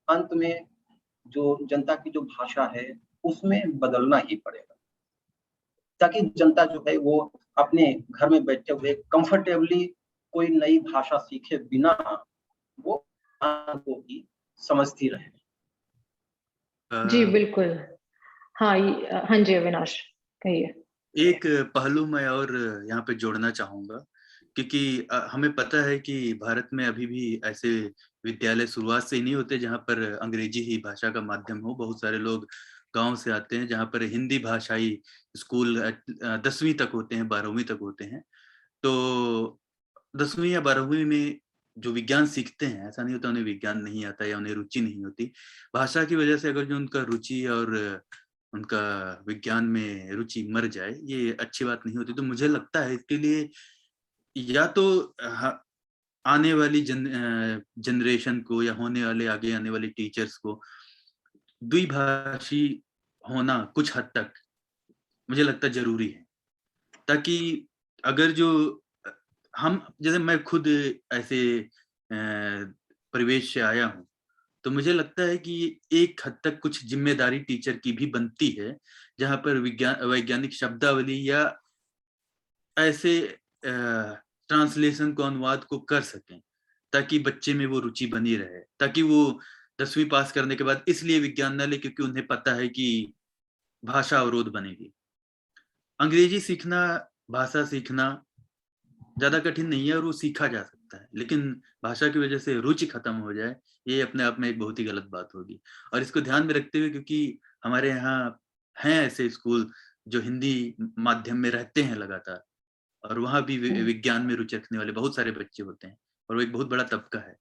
अंत में जो जनता की जो भाषा है उसमें बदलना ही पड़ेगा, ताकि जनता जो है वो अपने घर में बैठे हुए कंफर्टेबली कोई नई भाषा सीखे बिना वो को ही समझती रहे। जी बिल्कुल, हाँ हाँ जी अविनाश कहिए। एक पहलू मैं और यहाँ पे जोड़ना चाहूंगा, क्योंकि हमें पता है कि भारत में अभी भी ऐसे विद्यालय शुरुआत से ही नहीं होते जहाँ पर अंग्रेजी ही भाषा का माध्यम हो। बहुत सारे लोग गांव से आते हैं जहाँ पर हिंदी भाषाई स्कूल 10वीं तक होते हैं, 12वीं तक होते हैं। तो 10वीं या 12वीं में जो विज्ञान सीखते हैं, ऐसा नहीं होता उन्हें विज्ञान नहीं आता या उन्हें रुचि नहीं होती। भाषा की वजह से अगर जो उनका रुचि और उनका विज्ञान में रुचि मर जाए, ये अच्छी बात नहीं होती। तो मुझे लगता है इसके लिए या तो आने वाली जनरेशन को या होने वाले आगे आने वाले टीचर्स को द्विभाषी होना कुछ हद तक मुझे लगता जरूरी है, ताकि अगर जो हम, जैसे मैं खुद ऐसे परिवेश से आया हूँ, तो मुझे लगता है कि एक हद तक कुछ जिम्मेदारी टीचर की भी बनती है, जहाँ पर वैज्ञानिक शब्दावली या ऐसे ट्रांसलेशन को, अनुवाद को कर सकें, ताकि बच्चे में वो रुचि बनी रहे, ताकि वो 10वीं पास करने के बाद इसलिए विज्ञान न ले क्योंकि उन्हें पता है कि भाषा अवरोध बनेगी। अंग्रेजी सीखना, भाषा सीखना ज्यादा कठिन नहीं है और वो सीखा जा सकता है, लेकिन भाषा की वजह से रुचि खत्म हो जाए, ये अपने आप में एक बहुत ही गलत बात होगी। और इसको ध्यान में रखते हुए, क्योंकि हमारे यहाँ हैं ऐसे स्कूल जो हिंदी माध्यम में रहते हैं लगातार, और वहाँ भी विज्ञान में रुचि रखने वाले बहुत सारे बच्चे होते हैं, और वो एक बहुत बड़ा तबका है।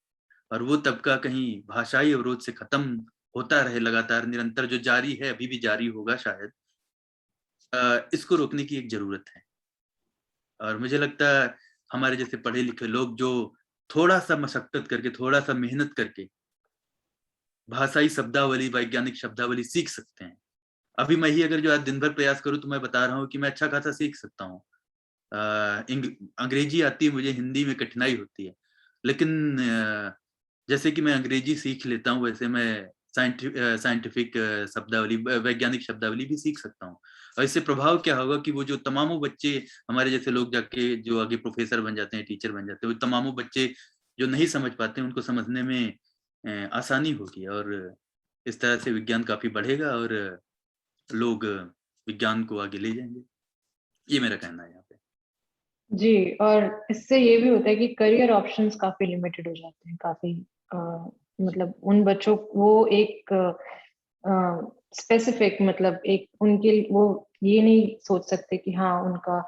और वो तबका कहीं भाषाई अवरोध से खत्म होता रहे लगातार, निरंतर जो जारी है, अभी भी जारी होगा शायद, इसको रोकने की एक जरूरत है। और मुझे लगता है हमारे जैसे पढ़े लिखे लोग जो थोड़ा सा मशक्कत करके, थोड़ा सा मेहनत करके भाषाई शब्दावली, वैज्ञानिक शब्दावली सीख सकते हैं। अभी मैं ही अगर जो आज दिन भर प्रयास करूं तो मैं बता रहा हूँ कि मैं अच्छा खासा सीख सकता हूँ। अंग्रेजी आती है मुझे, हिंदी में कठिनाई होती है, लेकिन जैसे कि मैं अंग्रेजी सीख लेता हूँ, वैसे मैं साइंटिफिक शब्दावली, वैज्ञानिक शब्दावली भी सीख सकता हूँ। और इससे प्रभाव क्या होगा कि वो जो तमामों बच्चे, हमारे जैसे लोग जाके जो आगे प्रोफेसर बन जाते हैं, टीचर बन जाते हैं, वो तमामों बच्चे जो नहीं समझ पाते हैं, उनको समझने में आसानी होगी, और इस तरह से विज्ञान काफी बढ़ेगा और लोग विज्ञान को आगे ले जाएंगे। ये मेरा कहना है यहाँ पे। जी, और इससे ये भी होता है कि करियर ऑप्शंस काफी लिमिटेड हो जाते हैं, काफी मतलब उन बच्चों वो एक स्पेसिफिक, मतलब एक उनके वो ये नहीं सोच सकते कि हाँ उनका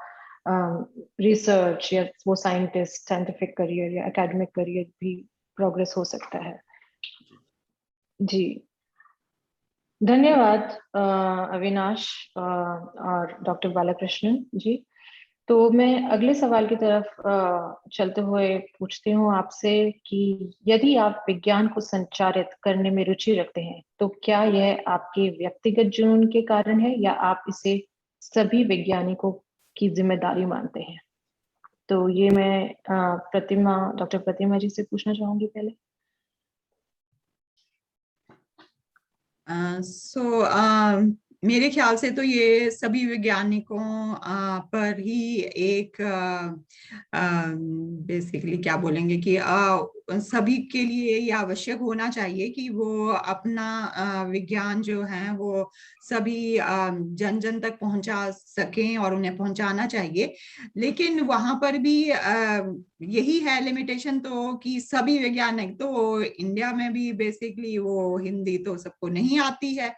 रिसर्च या वो साइंटिफिक करियर या एकेडमिक करियर भी प्रोग्रेस हो सकता है। जी, धन्यवाद अविनाश और डॉक्टर बालकृष्णन जी। तो मैं अगले सवाल की तरफ चलते हुए पूछती हूँ आपसे कि यदि आप विज्ञान को संचारित करने में रुचि रखते हैं, तो क्या यह आपके व्यक्तिगत जुनून के कारण है या आप इसे सभी वैज्ञानिकों की जिम्मेदारी मानते हैं? तो ये मैं डॉक्टर प्रतिमा जी से पूछना चाहूंगी पहले। मेरे ख्याल से तो ये सभी वैज्ञानिकों पर ही एक बेसिकली क्या बोलेंगे कि सभी के लिए ये आवश्यक होना चाहिए कि वो अपना विज्ञान जो है वो सभी जन जन तक पहुंचा सकें और उन्हें पहुंचाना चाहिए। लेकिन वहां पर भी यही है लिमिटेशन तो कि सभी वैज्ञानिक तो इंडिया में भी बेसिकली वो हिंदी तो सबको नहीं आती है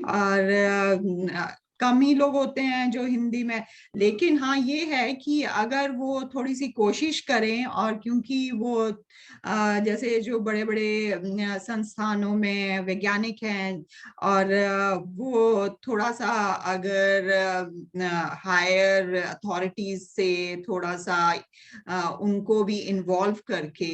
और कम ही लोग होते हैं जो हिंदी में। लेकिन हाँ ये है कि अगर वो थोड़ी सी कोशिश करें, और क्योंकि वो जैसे जो बड़े बड़े संस्थानों में वैज्ञानिक हैं और वो थोड़ा सा अगर हायर अथॉरिटीज से थोड़ा सा उनको भी इन्वॉल्व करके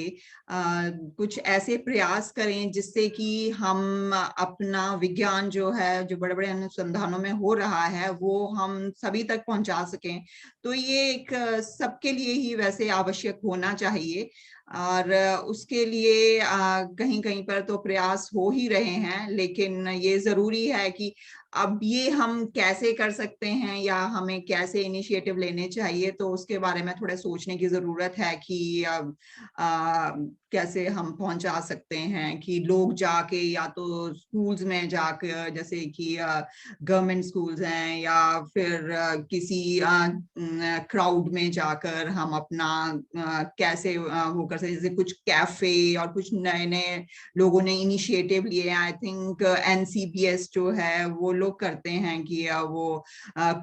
कुछ ऐसे प्रयास करें जिससे कि हम अपना विज्ञान जो है, जो बड़े बड़े अनुसंधानों में हो रहा है, वो हम सभी तक पहुंचा सकें, तो ये एक सबके लिए ही वैसे आवश्यक होना चाहिए। और उसके लिए कहीं कहीं पर तो प्रयास हो ही रहे हैं, लेकिन ये जरूरी है कि अब ये हम कैसे कर सकते हैं या हमें कैसे इनिशिएटिव लेने चाहिए, तो उसके बारे में थोड़े सोचने की जरूरत है कि कैसे हम पहुंचा सकते हैं कि लोग जाके या तो स्कूल्स में जाकर, जैसे कि गवर्नमेंट स्कूल्स हैं, या फिर किसी क्राउड में जाकर हम अपना कैसे वो कर सकते, जैसे कुछ कैफे और कुछ नए नए लोगों ने इनिशिएटिव लिए। आई थिंक NCBS जो है वो लोग करते हैं कि वो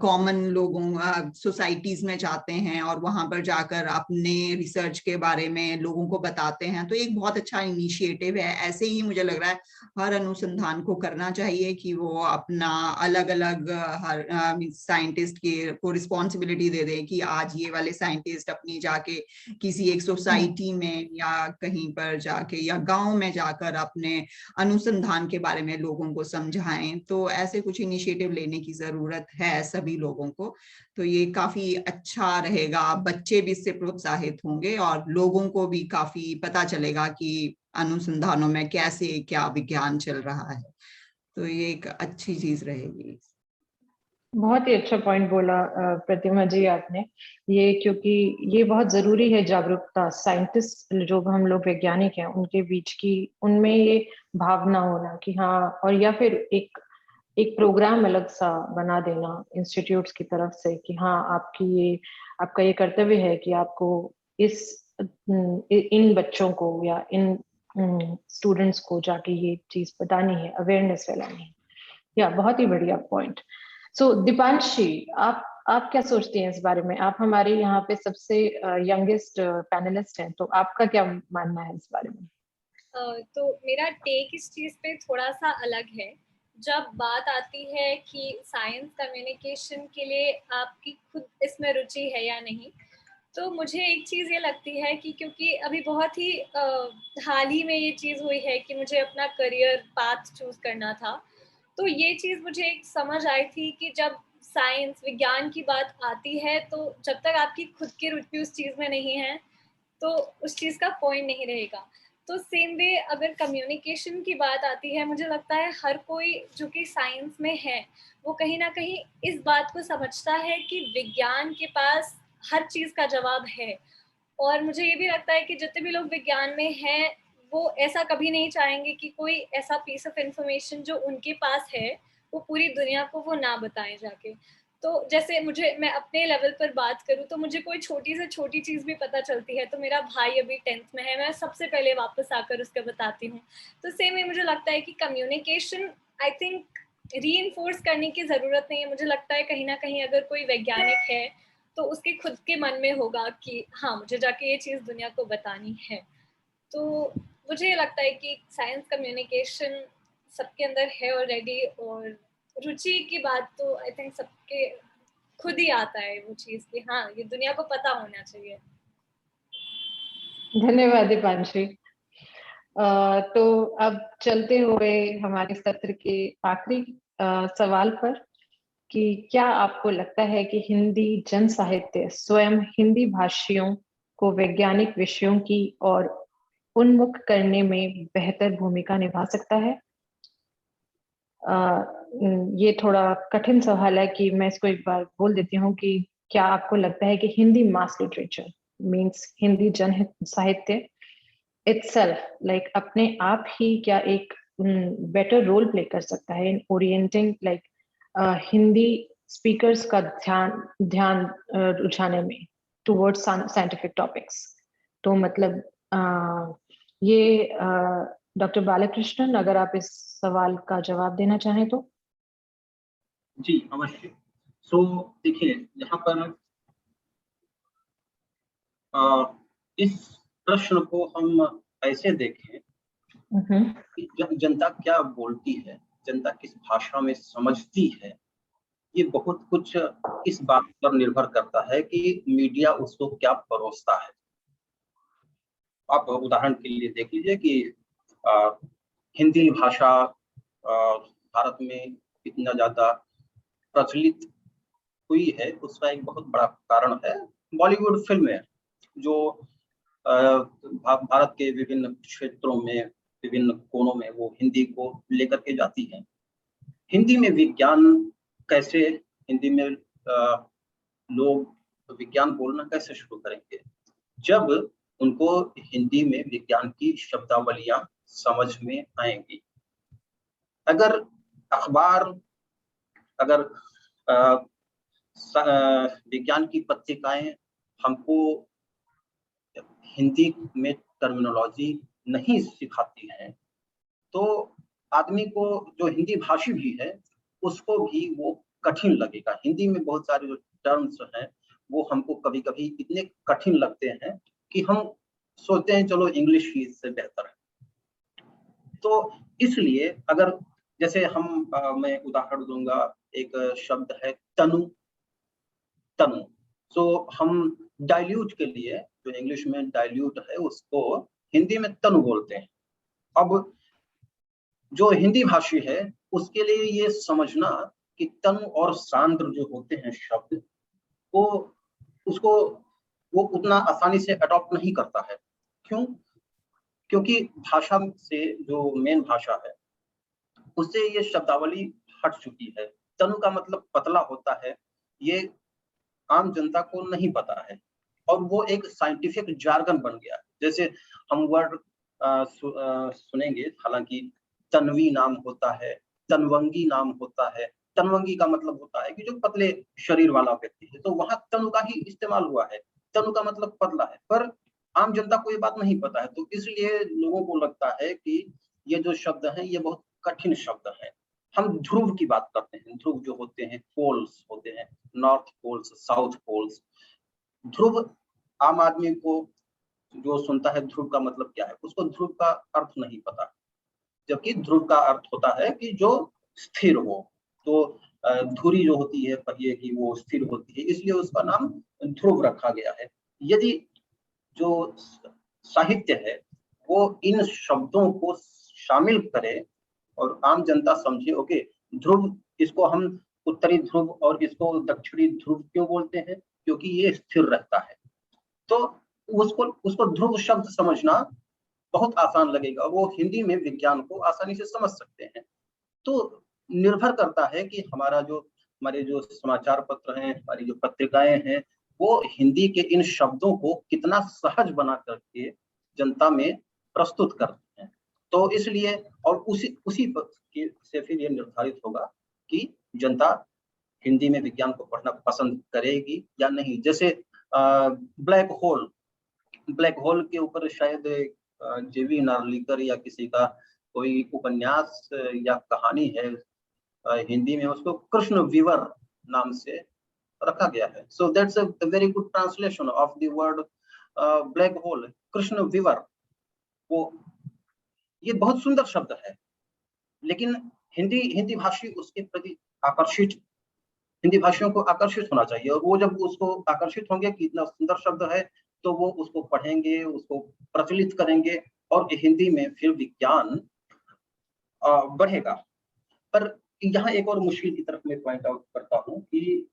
कॉमन लोगों सोसाइटीज में जाते हैं और वहां पर जाकर अपने रिसर्च के बारे में लोगों को बताते हैं। तो एक बहुत अच्छा इनिशिएटिव है। ऐसे ही मुझे लग रहा है हर अनुसंधान को करना चाहिए कि वो अपना अलग अलग हर साइंटिस्ट को रिस्पॉन्सिबिलिटी दे दे कि आज ये वाले साइंटिस्ट अपनी जाके किसी एक सोसाइटी में या कहीं पर जाके या गांव में जाकर अपने अनुसंधान के बारे में लोगों को समझाएं। तो ऐसे कुछ इनिशिएटिव लेने की जरूरत है सभी लोगों को। तो ये काफी अच्छा रहेगा, बच्चे भी इससे प्रोत्साहित होंगे और लोगों को भी काफी पता चलेगा कि अनुसंधानों में कैसे क्या विज्ञान चल रहा है। तो ये एक अच्छी चीज रहेगी। बहुत ही अच्छा पॉइंट बोला प्रतिमा जी आपने, ये क्योंकि ये बहुत जरूरी है जागरूकता, साइंटिस्ट जो हम लोग वैज्ञानिक हैं उनके बीच की, उनमें ये भावना होना कि हाँ, और या फिर एक प्रोग्राम अलग सा बना देना इंस्टीट्यूट्स की तरफ से कि हाँ आपका ये कर्तव्य है कि आपको इन बच्चों को या इन स्टूडेंट्स को जाके ये चीज बतानी है, अवेयरनेस फैलानी है। या बहुत ही बढ़िया पॉइंट। सो दीपांशी, आप क्या सोचती हैं इस बारे में? आप हमारे यहाँ पे सबसे यंगेस्ट पैनलिस्ट हैं, तो आपका क्या मानना है इस बारे में? तो मेरा टेक इस चीज पे थोड़ा सा अलग है। जब बात आती है कि साइंस कम्युनिकेशन के लिए आपकी खुद इसमें रुचि है या नहीं, तो मुझे एक चीज़ ये लगती है कि क्योंकि अभी बहुत ही हाल ही में ये चीज़ हुई है कि मुझे अपना करियर पाथ चूज करना था, तो ये चीज़ मुझे एक समझ आई थी कि जब साइंस विज्ञान की बात आती है, तो जब तक आपकी खुद की रुचि उस चीज़ में नहीं है, तो उस चीज़ का पॉइंट नहीं रहेगा। तो सेम वे अगर कम्युनिकेशन की बात आती है, मुझे लगता है हर कोई जो कि साइंस में है वो कहीं ना कहीं इस बात को समझता है कि विज्ञान के पास हर चीज़ का जवाब है। और मुझे ये भी लगता है कि जितने भी लोग विज्ञान में हैं वो ऐसा कभी नहीं चाहेंगे कि कोई ऐसा पीस ऑफ इंफॉर्मेशन जो उनके पास है वो पूरी दुनिया को वो ना बताएं जाके। तो जैसे मैं अपने लेवल पर बात करूँ तो मुझे कोई छोटी से छोटी चीज़ भी पता चलती है तो मेरा भाई अभी 10th में है, मैं सबसे पहले वापस आकर उसके बताती हूँ। तो सेम ही मुझे लगता है कि कम्युनिकेशन आई थिंक रीइंफोर्स करने की ज़रूरत नहीं है। मुझे लगता है कहीं ना कहीं अगर कोई वैज्ञानिक है तो उसके खुद के मन में होगा कि हाँ मुझे जाके ये चीज़ दुनिया को बतानी है। तो मुझे ये लगता है कि साइंस कम्युनिकेशन सबके अंदर है ऑलरेडी। और रुचि की बात तो आई थिंक सबके खुद ही आता है वो चीज़ कि हाँ ये दुनिया को पता होना चाहिए। धन्यवाद दीपांशी। तो अब चलते हुए हमारे सत्र के आखिरी सवाल पर कि क्या आपको लगता है कि हिंदी जन साहित्य स्वयं हिंदी भाषियों को वैज्ञानिक विषयों की ओर उन्मुख करने में बेहतर भूमिका निभा सकता है? ये थोड़ा कठिन सवाल है कि मैं इसको एक बार बोल देती हूँ कि क्या आपको लगता है कि हिंदी मास लिटरेचर मीन्स हिंदी जन साहित्य itself like अपने आप ही क्या एक बेटर रोल प्ले कर सकता है इन ओरिएंटिंग लाइक हिंदी स्पीकर्स का ध्यान रुझाने में टुवर्ड्स साइंटिफिक टॉपिक्स? तो मतलब ये डॉक्टर बालकृष्णन अगर आप इस सवाल का जवाब देना चाहें तो। जी अवश्य। सो देखिए यहाँ पर इस प्रश्न को हम ऐसे देखें कि जनता क्या बोलती है, जनता किस भाषा में समझती है, ये बहुत कुछ इस बात पर निर्भर करता है कि मीडिया उसको क्या परोसता है। आप उदाहरण के लिए देख लीजिए कि हिंदी भाषा भारत में इतना ज्यादा प्रचलित हुई है, उसका एक बहुत बड़ा कारण है बॉलीवुड फिल्में जो भारत के विभिन्न क्षेत्रों में, विभिन्न कोनों में वो हिंदी को लेकर के जाती हैं। हिंदी में विज्ञान कैसे, हिंदी में लोग विज्ञान बोलना कैसे शुरू करेंगे जब उनको हिंदी में विज्ञान की शब्दावलियां समझ में आएंगी। अगर अखबार, अगर विज्ञान की पत्रिकाएं हमको हिंदी में टर्मिनोलॉजी नहीं सिखाती हैं तो आदमी को, जो हिंदी भाषी भी है, उसको भी वो कठिन लगेगा। हिंदी में बहुत सारे जो टर्म्स हैं वो हमको कभी कभी इतने कठिन लगते हैं कि हम सोचते हैं चलो इंग्लिश ही इससे बेहतर है। तो इसलिए अगर जैसे मैं उदाहरण दूंगा, एक शब्द है तनु। तनु सो हम डाइल्यूट के लिए, जो इंग्लिश में डाइल्यूट है, उसको हिंदी में तनु बोलते हैं। अब जो हिंदी भाषी है उसके लिए ये समझना कि तनु और सांद्र जो होते हैं शब्द, वो उसको वो उतना आसानी से अडॉप्ट नहीं करता है। क्यों? क्योंकि भाषा से, जो मेन भाषा है, उससे ये शब्दावली हट चुकी है। तनु का मतलब पतला होता है, ये आम जनता को नहीं पता है और वो एक साइंटिफिक जार्गन बन गया। जैसे हम वर्ड सुनेंगे, हालांकि तन्वी नाम होता है, तनवंगी नाम होता है। तनवंगी का मतलब होता है कि जो पतले शरीर वाला व्यक्ति है, तो वहां तनु का ही इस्तेमाल हुआ है। तनु का मतलब पतला है, पर आम जनता को ये बात नहीं पता है, तो इसलिए लोगों को लगता है कि ये जो शब्द हैं ये बहुत कठिन शब्द हैं। हम ध्रुव की बात करते हैं, ध्रुव जो होते हैं पोल्स होते हैं, नॉर्थ पोल्स, साउथ पोल्स। ध्रुव आम आदमी को जो सुनता है ध्रुव का मतलब क्या है, उसको ध्रुव का अर्थ नहीं पता, जबकि ध्रुव का अर्थ होता है कि जो स्थिर हो। तो धुरी जो होती है पहिए की, वो स्थिर होती है, इसलिए उसका नाम ध्रुव रखा गया है। यदि जो साहित्य है वो इन शब्दों को शामिल करे और आम जनता समझे, ओके ध्रुव, इसको हम उत्तरी ध्रुव और इसको दक्षिणी ध्रुव क्यों बोलते हैं, क्योंकि ये स्थिर रहता है। तो उसको उसको ध्रुव शब्द समझना बहुत आसान लगेगा, वो हिंदी में विज्ञान को आसानी से समझ सकते हैं। तो निर्भर करता है कि हमारे जो समाचार पत्र हैं, हमारी जो पत्रिकाएं हैं, वो हिंदी के इन शब्दों को कितना सहज बना करके जनता में प्रस्तुत करते हैं। तो इसलिए और उसी से फिर ये निर्धारित होगा कि जनता हिंदी में विज्ञान को पढ़ना पसंद करेगी या नहीं। जैसे ब्लैक होल के ऊपर शायद जेवी नार्लिकर या किसी का कोई उपन्यास या कहानी है, हिंदी में उसको कृष्ण विवर नाम से रखा गया है। So that's a very good translation of the word black hole, कृष्ण विवर। वो ये बहुत सुंदर शब्द है, लेकिन हिंदी भाषी उसके प्रति आकर्षित, हिंदी भाषियों को आकर्षित होना चाहिए, और वो जब उसको आकर्षित होंगे कि इतना सुंदर शब्द है, तो वो उसको पढ़ेंगे, उसको प्रचलित करेंगे, और हिंदी में फिर विज्ञान बढ़ेगा। पर यहाँ एक और मुश्किल की तरफ मैं पॉइंट आउट करता हूँ कि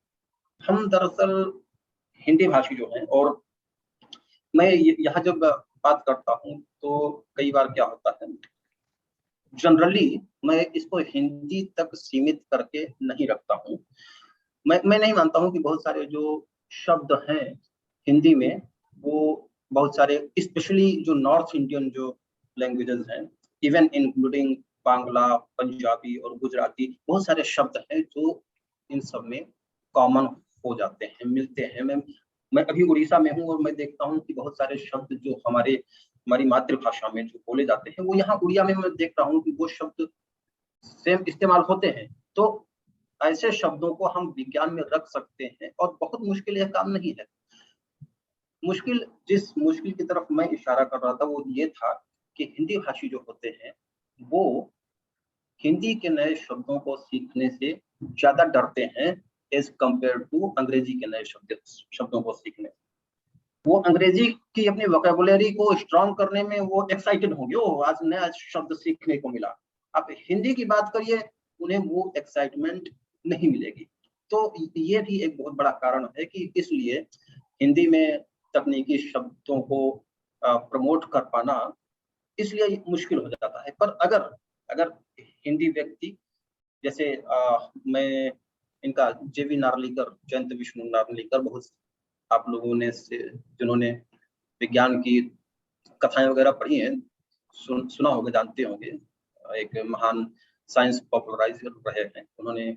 हम दरअसल हिंदी भाषी जो हैं, और मैं यहाँ जब बात करता हूँ तो कई बार क्या होता है, जनरली मैं इसको हिंदी तक सीमित करके नहीं रखता हूँ। मैं नहीं मानता हूँ कि बहुत सारे जो शब्द हैं हिंदी में, वो बहुत सारे, स्पेशली जो नॉर्थ इंडियन जो लैंग्वेजेस हैं, इवन इंक्लूडिंग बांग्ला, पंजाबी और गुजराती, बहुत सारे शब्द हैं जो इन सब में कॉमन हो जाते हैं, मिलते हैं। मैं अभी उड़ीसा में हूँ और मैं देखता हूँ कि बहुत सारे शब्द जो हमारी मातृभाषा में जो बोले जाते हैं, वो यहाँ उड़िया में मैं देख रहा हूँ कि वो शब्द सेम इस्तेमाल होते हैं। तो ऐसे शब्दों को हम विज्ञान में रख सकते हैं, और बहुत मुश्किल यह काम नहीं है। जिस मुश्किल की तरफ मैं इशारा कर रहा था वो ये था कि हिंदी भाषी जो होते हैं, वो हिंदी के नए शब्दों को सीखने से ज्यादा डरते हैं एज कंपेयर टू अंग्रेजी के नए शब्दों को सीखने। वो अंग्रेजी की अपनी वोकैबुलरी को स्ट्रॉन्ग करने में वो एक्साइटेड होंगे, ओ आज नया शब्द सीखने को मिला। आप हिंदी की बात करिए, उन्हें वो एक्साइटमेंट नहीं मिलेगी। तो ये भी एक बहुत बड़ा कारण है कि इसलिए हिंदी में तकनीकी शब्दों को प्रमोट कर पाना इसलिए मुश्किल हो जाता है। पर अगर हिंदी व्यक्ति, जैसे मैं इनका जेवी नार्लिकर, जयंत विष्णु नार्लिकर, बहुत आप लोगों ने जिन्होंने विज्ञान की कथाएं वगैरह पढ़ी हैं, सुना होगा, जानते होंगे, एक महान साइंस पॉपुलराइजर रहे हैं। उन्होंने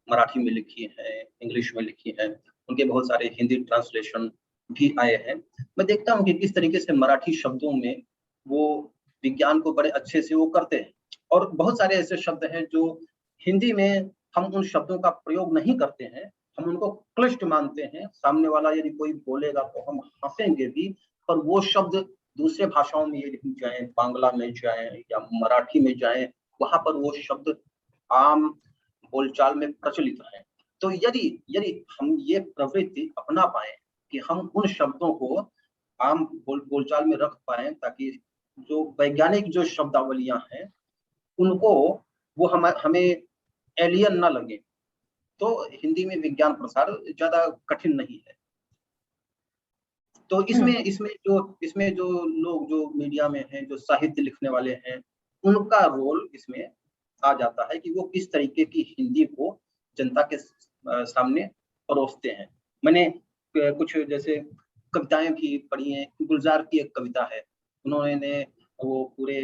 मराठी में लिखी है, इंग्लिश में लिखी है, उनके बहुत सारे हिंदी ट्रांसलेशन भी आए हैं। मैं देखता हूँ कि किस तरीके से मराठी शब्दों में वो विज्ञान को बड़े अच्छे से वो करते हैं, और बहुत सारे ऐसे शब्द हैं जो हिंदी में हम उन शब्दों का प्रयोग नहीं करते हैं, हम उनको क्लिष्ट मानते हैं। सामने वाला यदि कोई बोलेगा तो हम हंसेंगे भी, पर वो शब्द दूसरे भाषाओं में यदि जाएं, बांग्ला में जाएं या मराठी में जाएं, वहां पर वो शब्द आम बोलचाल में प्रचलित है। तो यदि हम ये प्रवृत्ति अपना पाए कि हम उन शब्दों को आम बोलचाल में रख पाए, ताकि जो वैज्ञानिक जो शब्दावलियां हैं उनको वो हमें एलियन ना लगे, तो हिंदी में विज्ञान प्रसार ज्यादा कठिन नहीं है। तो इसमें जो लोग जो मीडिया में हैं, जो साहित्य लिखने वाले हैं, उनका रोल इसमें आ जाता है कि वो किस तरीके की हिंदी को जनता के सामने परोसते हैं। मैंने कुछ जैसे कविताएं भी पढ़ी हैं। गुलजार की एक कविता है, उन्होंने वो पूरे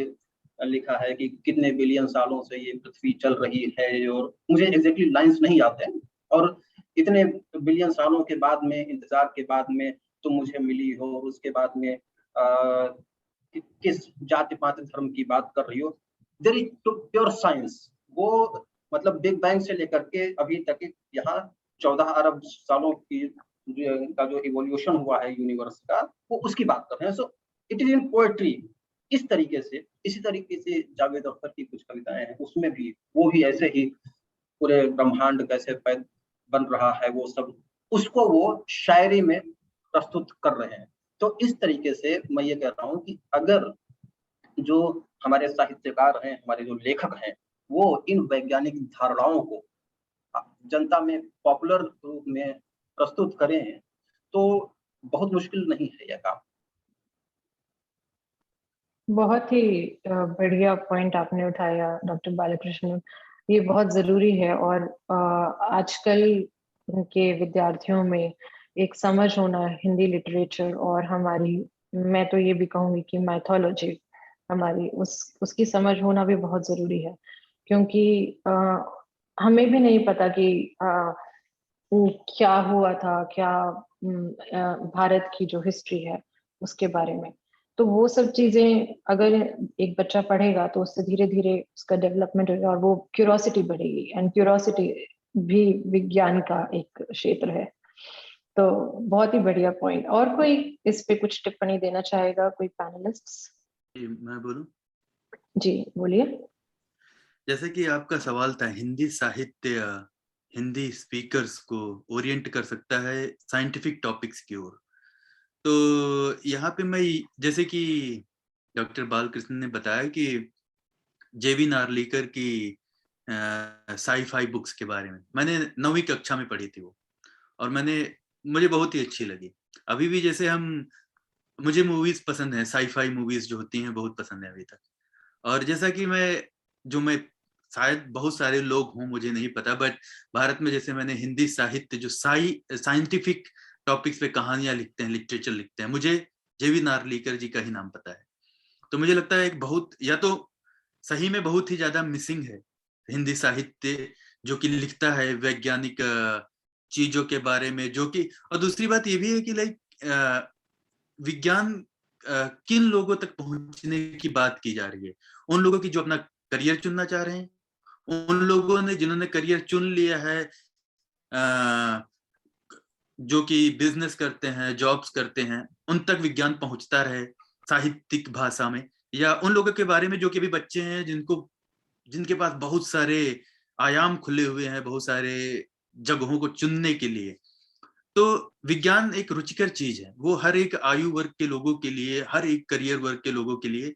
लिखा है कि कितने बिलियन सालों से ये पृथ्वी चल रही है, और मुझे एग्जैक्टली लाइंस नहीं आते हैं, और इतने बिलियन सालों के बाद में, इंतजार के बाद में तुम मुझे मिली हो, और उसके बाद में किस जाति पाति धर्म की बात कर रही हो। There is two pure science, वो मतलब बिग बैंग से लेकर के अभी तक यहाँ 14 अरब सालों की का जो इवोल्यूशन हुआ है यूनिवर्स का, वो उसकी बात कर रहे हैं। So it is in poetry. इस तरीके से, इसी तरीके से जावेद अख्तर की कुछ कविताएं हैं, उसमें भी वो भी ऐसे ही पूरे ब्रह्मांड कैसे बन रहा है, वो सब उसको वो शायरी में प्रस्तुत कर रहे हैं। तो इस तरीके से मैं ये कह रहा हूँ कि अगर जो हमारे साहित्यकार हैं, हमारे जो लेखक हैं, वो इन वैज्ञानिक धारणाओं को जनता में पॉपुलर रूप में प्रस्तुत करें, तो बहुत मुश्किल नहीं है यह काम। बहुत ही बढ़िया पॉइंट आपने उठाया डॉक्टर बालकृष्णन। ये बहुत ज़रूरी है और आजकल के विद्यार्थियों में एक समझ होना हिंदी लिटरेचर और हमारी, मैं तो ये भी कहूँगी कि माइथोलॉजी हमारी, उसकी समझ होना भी बहुत ज़रूरी है। क्योंकि हमें भी नहीं पता कि क्या हुआ था, क्या भारत की जो हिस्ट्री है उसके बारे में। तो वो सब चीज़ें अगर एक बच्चा पढ़ेगा तो उससे धीरे-धीरे उसका डेवलपमेंट होगा और वो क्यूरोसिटी बढ़ेगी, एंड क्यूरोसिटी भी विज्ञान का एक क्षेत्र है। तो बहुत ही बढ़िया पॉइंट। और कोई इस पे कुछ टिप्पणी देना चाहेगा, कोई पैनलिस्ट्स? मैं बोलूं? जी, बोलिए। जैसे कि आपका सवाल था, हिंदी साहित्य हिंदी स्पीकर्स को ओरिएंट कर सकता है साइंटिफिक टॉपिक्स की ओर। तो यहाँ पे मैं, जैसे कि डॉक्टर बालकृष्ण ने बताया कि जेवी नार्लिकर की साई-फाई बुक्स के बारे में मैंने 9वीं कक्षा में पढ़ी थी वो, और मुझे बहुत ही अच्छी लगी। अभी भी जैसे मुझे मूवीज पसंद है, साई-फाई मूवीज जो होती हैं बहुत पसंद है अभी तक। और जैसा कि मैं शायद बहुत सारे लोग हों, मुझे नहीं पता, बट भारत में जैसे मैंने हिंदी साहित्य जो साइंटिफिक टॉपिक्स पे कहानियां लिखते हैं, लिटरेचर लिखते हैं, मुझे जेवी नार्लिकर जी का ही नाम पता है। तो मुझे लगता है एक बहुत, या तो सही में बहुत ही ज्यादा मिसिंग है हिंदी साहित्य जो कि लिखता है वैज्ञानिक चीजों के बारे में, जो कि, और दूसरी बात ये भी है कि लाइक विज्ञान किन लोगों तक पहुंचने की बात की जा रही है। उन लोगों की जो अपना करियर चुनना चाह रहे हैं, उन लोगों ने जिन्होंने करियर चुन लिया है, जो कि बिजनेस करते हैं, जॉब्स करते हैं, उन तक विज्ञान पहुंचता रहे साहित्यिक भाषा में, या उन लोगों के बारे में जो कि भी बच्चे हैं जिनके पास बहुत सारे आयाम खुले हुए हैं, बहुत सारे जगहों को चुनने के लिए। तो विज्ञान एक रुचिकर चीज है, वो हर एक आयु वर्ग के लोगों के लिए, हर एक करियर वर्ग के लोगों के लिए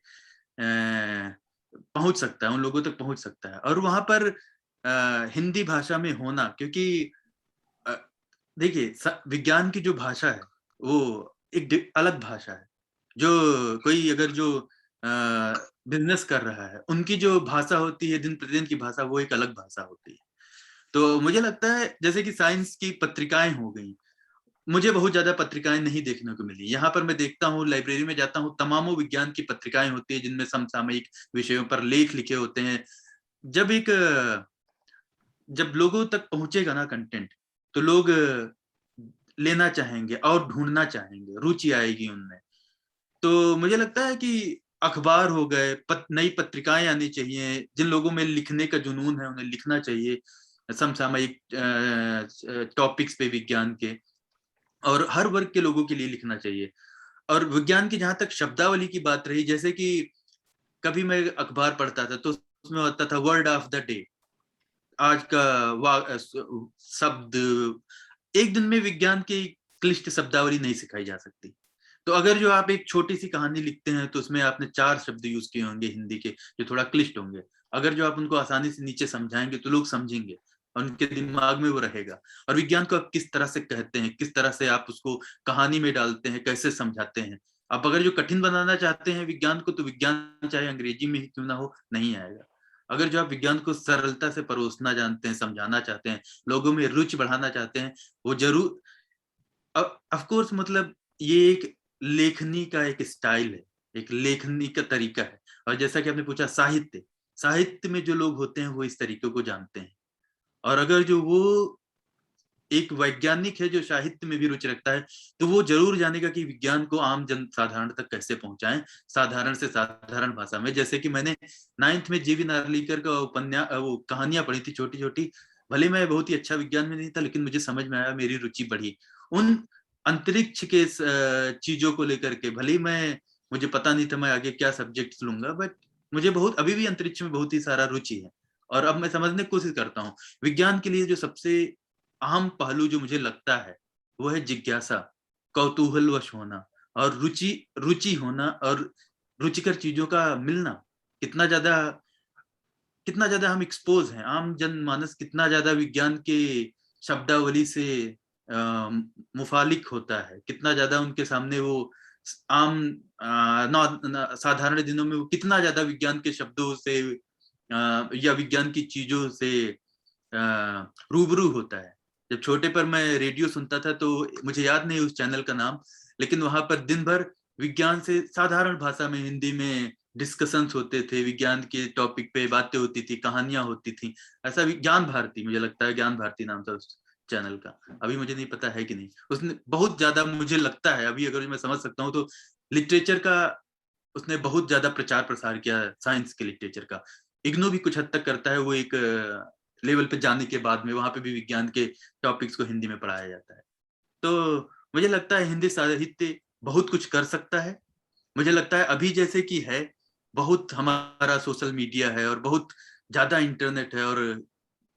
पहुंच सकता है, उन लोगों तक पहुंच सकता है। और वहां पर हिंदी भाषा में होना, क्योंकि देखिए विज्ञान की जो भाषा है वो एक अलग भाषा है। जो कोई अगर जो बिजनेस कर रहा है, उनकी जो भाषा होती है दिन प्रतिदिन की भाषा, वो एक अलग भाषा होती है। तो मुझे लगता है जैसे कि साइंस की पत्रिकाएं हो गई, मुझे बहुत ज्यादा पत्रिकाएं नहीं देखने को मिली। यहाँ पर मैं देखता हूँ, लाइब्रेरी में जाता हूँ, तमामों विज्ञान की पत्रिकाएं होती है जिनमें समसामयिक विषयों पर लेख लिखे होते हैं। जब लोगों तक पहुंचेगा ना कंटेंट, तो लोग लेना चाहेंगे और ढूंढना चाहेंगे, रुचि आएगी उनमें। तो मुझे लगता है कि अखबार हो गए, नई पत्रिकाएं आनी चाहिए। जिन लोगों में लिखने का जुनून है उन्हें लिखना चाहिए समसामयिक टॉपिक्स पे विज्ञान के, और हर वर्ग के लोगों के लिए लिखना चाहिए। और विज्ञान की जहां तक शब्दावली की बात रही, जैसे कि कभी मैं अखबार पढ़ता था तो उसमें होता था वर्ड ऑफ द डे, आज का शब्द। एक दिन में विज्ञान की क्लिष्ट शब्दावली नहीं सिखाई जा सकती। तो अगर जो आप एक छोटी सी कहानी लिखते हैं तो उसमें आपने 4 शब्द यूज किए होंगे हिंदी के, जो थोड़ा क्लिष्ट होंगे। अगर जो आप उनको आसानी से नीचे समझाएंगे तो लोग समझेंगे और उनके दिमाग में वो रहेगा। और विज्ञान को आप किस तरह से कहते हैं, किस तरह से आप उसको कहानी में डालते हैं, कैसे समझाते हैं। आप अगर जो कठिन बनाना चाहते हैं विज्ञान को, तो विज्ञान चाहे अंग्रेजी में ही क्यों ना हो, नहीं आएगा। अगर जो आप विज्ञान को सरलता से परोसना जानते हैं, समझाना चाहते हैं, लोगों में रुचि बढ़ाना चाहते हैं, वो जरूर, ऑफ कोर्स, मतलब ये एक लेखनी का एक स्टाइल है, एक लेखनी का तरीका है। और जैसा कि आपने पूछा, साहित्य में जो लोग होते हैं वो इस तरीके को जानते हैं। और अगर जो वो एक वैज्ञानिक है जो साहित्य में भी रुचि रखता है, तो वो जरूर जानेगा कि विज्ञान को आम जन साधारण तक कैसे पहुंचाएं, साधारण से साधारण भाषा में। जैसे कि मैंने 9th में जीवी नार्लिकर का वो कहानियां पढ़ी थी छोटी छोटी। भले मैं बहुत ही अच्छा विज्ञान में नहीं था, लेकिन मुझे समझ में आया, मेरी रुचि बढ़ी उन अंतरिक्ष के चीजों को लेकर के। भले मुझे पता नहीं था मैं आगे क्या सब्जेक्ट लूंगा, बट मुझे अभी भी अंतरिक्ष में बहुत ही सारा रुचि है। और अब मैं समझने की कोशिश करता हूँ। विज्ञान के लिए जो सबसे अहम पहलू जो मुझे लगता है वो है जिज्ञासा, कौतूहलवश होना, और रुचि होना, और रुचिकर चीजों का मिलना। कितना ज्यादा हम एक्सपोज हैं, आम जनमानस कितना ज्यादा विज्ञान के शब्दावली से मुफालिक होता है, कितना ज्यादा उनके सामने वो आम साधारण दिनों में वो कितना ज्यादा विज्ञान के शब्दों से या विज्ञान की चीजों से रूबरू होता है। जब छोटे पर मैं रेडियो सुनता था तो मुझे याद नहीं उस चैनल का नाम, लेकिन वहां पर दिन भर विज्ञान से साधारण भाषा में, हिंदी में डिस्कशंस होते थे, विज्ञान के टॉपिक पे बातें होती थी, कहानियां होती थी। ऐसा ज्ञान भारती, मुझे लगता है ज्ञान भारती नाम था उस चैनल का, अभी मुझे नहीं पता है कि नहीं। उसने बहुत ज्यादा, मुझे लगता है अभी अगर मैं समझ सकता हूँ तो लिटरेचर का उसने बहुत ज्यादा प्रचार प्रसार किया, साइंस के लिटरेचर का। इग्नू भी कुछ हद तक करता है, वो एक लेवल पे जाने के बाद में वहां पे भी विज्ञान के टॉपिक्स को हिंदी में पढ़ाया जाता है। तो मुझे लगता है हिंदी साहित्य बहुत कुछ कर सकता है। मुझे लगता है अभी जैसे कि है, बहुत हमारा सोशल मीडिया है और बहुत ज्यादा इंटरनेट है, और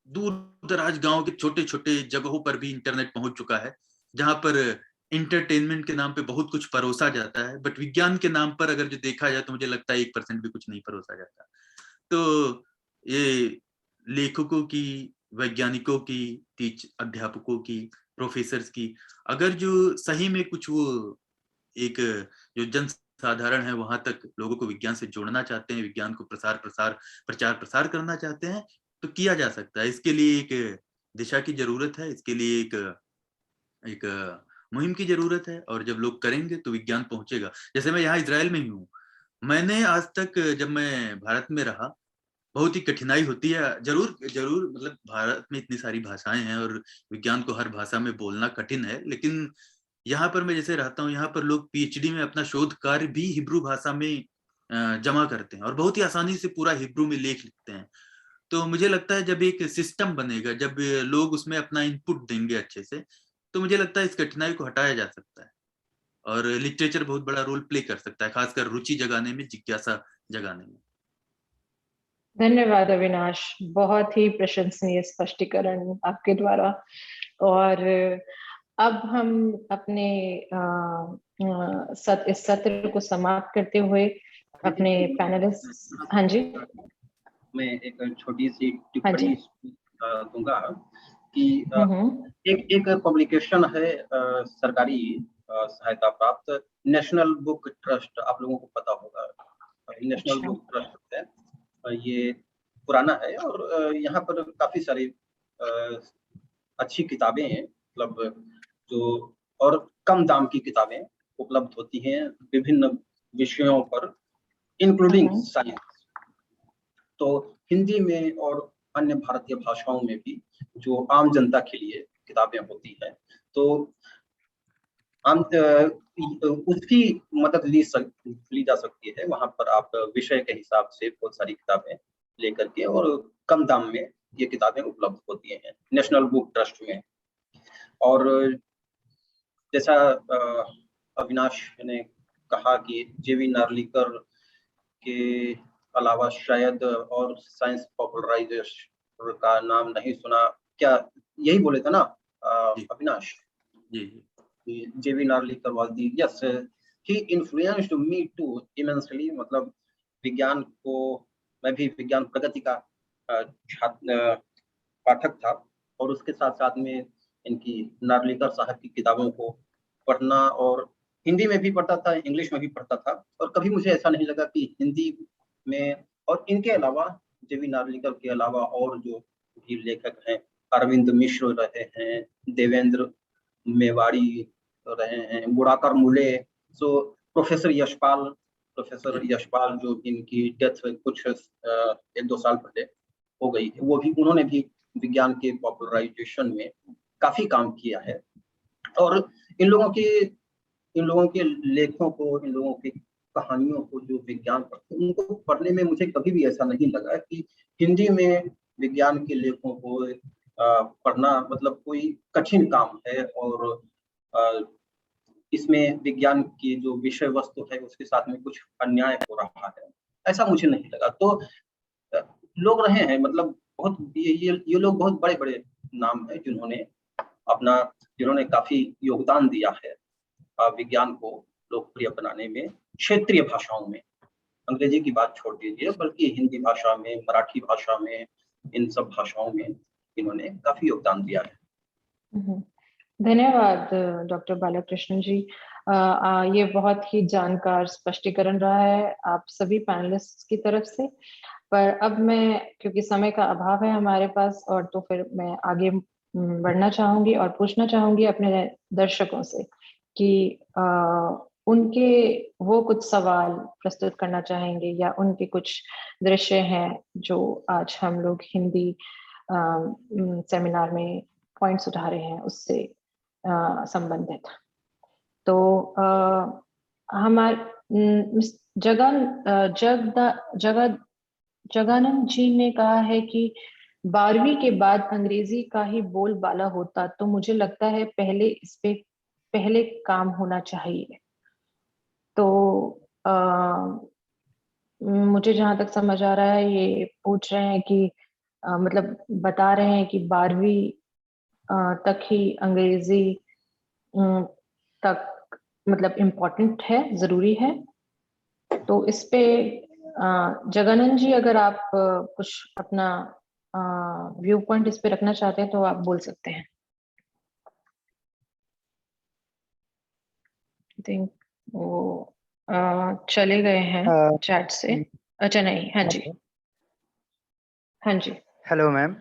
दूर दराज गांव के छोटे छोटे जगहों पर भी इंटरनेट पहुंच चुका है, जहां पर इंटरटेनमेंट के नाम पे बहुत कुछ परोसा जाता है, बट विज्ञान के नाम पर अगर जो देखा जाए तो मुझे लगता है 1% भी कुछ नहीं परोसा जाता। तो ये लेखकों की, वैज्ञानिकों की, अध्यापकों की, प्रोफेसर्स की, अगर जो सही में कुछ वो एक जो जन साधारण है वहां तक लोगों को विज्ञान से जोड़ना चाहते हैं, विज्ञान को प्रचार प्रसार करना चाहते हैं, तो किया जा सकता है। इसके लिए एक दिशा की जरूरत है, इसके लिए एक मुहिम की जरूरत है, और जब लोग करेंगे तो विज्ञान पहुंचेगा। जैसे मैं यहाँ इजराइल में ही हूँ, मैंने आज तक जब मैं भारत में रहा, बहुत ही कठिनाई होती है, जरूर जरूर, मतलब भारत में इतनी सारी भाषाएं हैं और विज्ञान को हर भाषा में बोलना कठिन है, लेकिन यहाँ पर मैं जैसे रहता हूँ, यहाँ पर लोग पीएचडी में अपना शोध कार्य भी हिब्रू भाषा में जमा करते हैं और बहुत ही आसानी से पूरा हिब्रू में लेख लिखते हैं। तो मुझे लगता है जब एक सिस्टम बनेगा, जब लोग उसमें अपना इनपुट देंगे अच्छे से, तो मुझे लगता है इस कठिनाई को हटाया जा सकता है, और लिटरेचर बहुत बड़ा रोल प्ले कर सकता है, खासकर रुचि जगाने में, जिज्ञासा जगाने में। धन्यवाद अविनाश, बहुत ही प्रशंसनीय स्पष्टीकरण आपके द्वारा। और अब हम अपने इस सत्र को समाप्त करते हुए अपने पैनलिस्ट, हाँ जी, मैं एक छोटी सी टिप्पणी दूंगा कि एक पब्लिकेशन है सरकारी सहायता प्राप्त, नेशनल बुक ट्रस्ट, आप लोगों को पता होगा। नेशनल बुक ट्रस्ट है, ये पुराना है और यहाँ पर काफी सारी अच्छी किताबें हैं, मतलब जो और कम दाम की किताबें उपलब्ध होती हैं विभिन्न विषयों पर, इंक्लूडिंग साइंस। तो हिंदी में और अन्य भारतीय भाषाओं में भी जो आम जनता के लिए किताबें होती हैं, तो उसकी मदद ली जा सकती है। वहां पर आप विषय के हिसाब से बहुत सारी किताबें लेकर के, और कम दाम में ये किताबें उपलब्ध होती हैं नेशनल बुक ट्रस्ट में। और जैसा अविनाश ने कहा कि जेवी नार्लिकर के अलावा शायद और साइंस पॉपुलराइजेशन का नाम नहीं सुना, क्या यही बोले थे ना Avinash? J V Narlikar was the, yes, he influenced me too immensely. मतलब विज्ञान को, मैं भी विज्ञान प्रगति का पाठक था, और उसके साथ साथ में इनकी नार्लिकर साहब की किताबों को पढ़ना, और हिंदी में भी पढ़ता था, इंग्लिश में भी पढ़ता था, और कभी मुझे ऐसा नहीं लगा कि हिंदी में, और इनके अलावा जेवी नार्लिकर के अलावा और जो भी लेखक हैं, अरविंद मिश्र रहे हैं, देवेंद्र मेवाड़ी रहे हैं, बुढ़ाकर मुले, सो प्रोफेसर यशपाल जो इनकी डेथ कुछ 1-2 साल पहले हो गई, वो भी, उन्होंने भी विज्ञान के पॉपुलराइजेशन में काफी काम किया है। और इन लोगों के लेखों को, इन लोगों की कहानियों को जो विज्ञान पढ़ते, उनको पढ़ने में मुझे कभी भी ऐसा नहीं लगा कि हिंदी में विज्ञान के लेखों को पढ़ना मतलब कोई कठिन काम है, और इसमें विज्ञान की जो विषय वस्तु है उसके साथ में कुछ अन्याय हो रहा है, ऐसा मुझे नहीं लगा। तो लोग रहे हैं, मतलब बहुत ये लोग बहुत बड़े बड़े नाम है जिन्होंने काफी योगदान दिया है विज्ञान को लोकप्रिय बनाने में, क्षेत्रीय भाषाओं में। अंग्रेजी की बात छोड़ दीजिए, बल्कि हिंदी भाषा में, मराठी भाषा में, इन सब भाषाओं में इन्होंने काफी योगदान दिया है। धन्यवाद डॉक्टर बालकृष्णन जी। ये बहुत ही जानकार स्पष्टीकरण रहा है आप सभी पैनलिस्ट की तरफ से। पर अब मैं, क्योंकि समय का अभाव है हमारे पास, और तो फिर मैं आगे बढ़ना चाहूंगी और पूछना चाहूंगी अपने दर्शकों से कि उनके वो कुछ सवाल प्रस्तुत करना चाहेंगे या उनके कुछ दृश्य हैं जो आज हम लोग हिंदी सेमिनार में पॉइंट्स उठा रहे हैं उससे संबंधित। तो हमारे जगानंद जी ने कहा है कि 12वीं के बाद अंग्रेजी का ही बोलबाला होता, तो मुझे लगता है पहले काम होना चाहिए। तो मुझे जहां तक समझ आ रहा है ये पूछ रहे हैं कि मतलब बता रहे हैं कि 12वीं तक ही अंग्रेजी तक मतलब इम्पोर्टेंट है, जरूरी है। तो इस पे जगानंद जी अगर आप कुछ अपना व्यू पॉइंट इस पे रखना चाहते हैं तो आप बोल सकते हैं। आई थिंक वो चले गए हैं चैट से। अच्छा नहीं, हाँ जी, हाँ जी, हेलो मैम।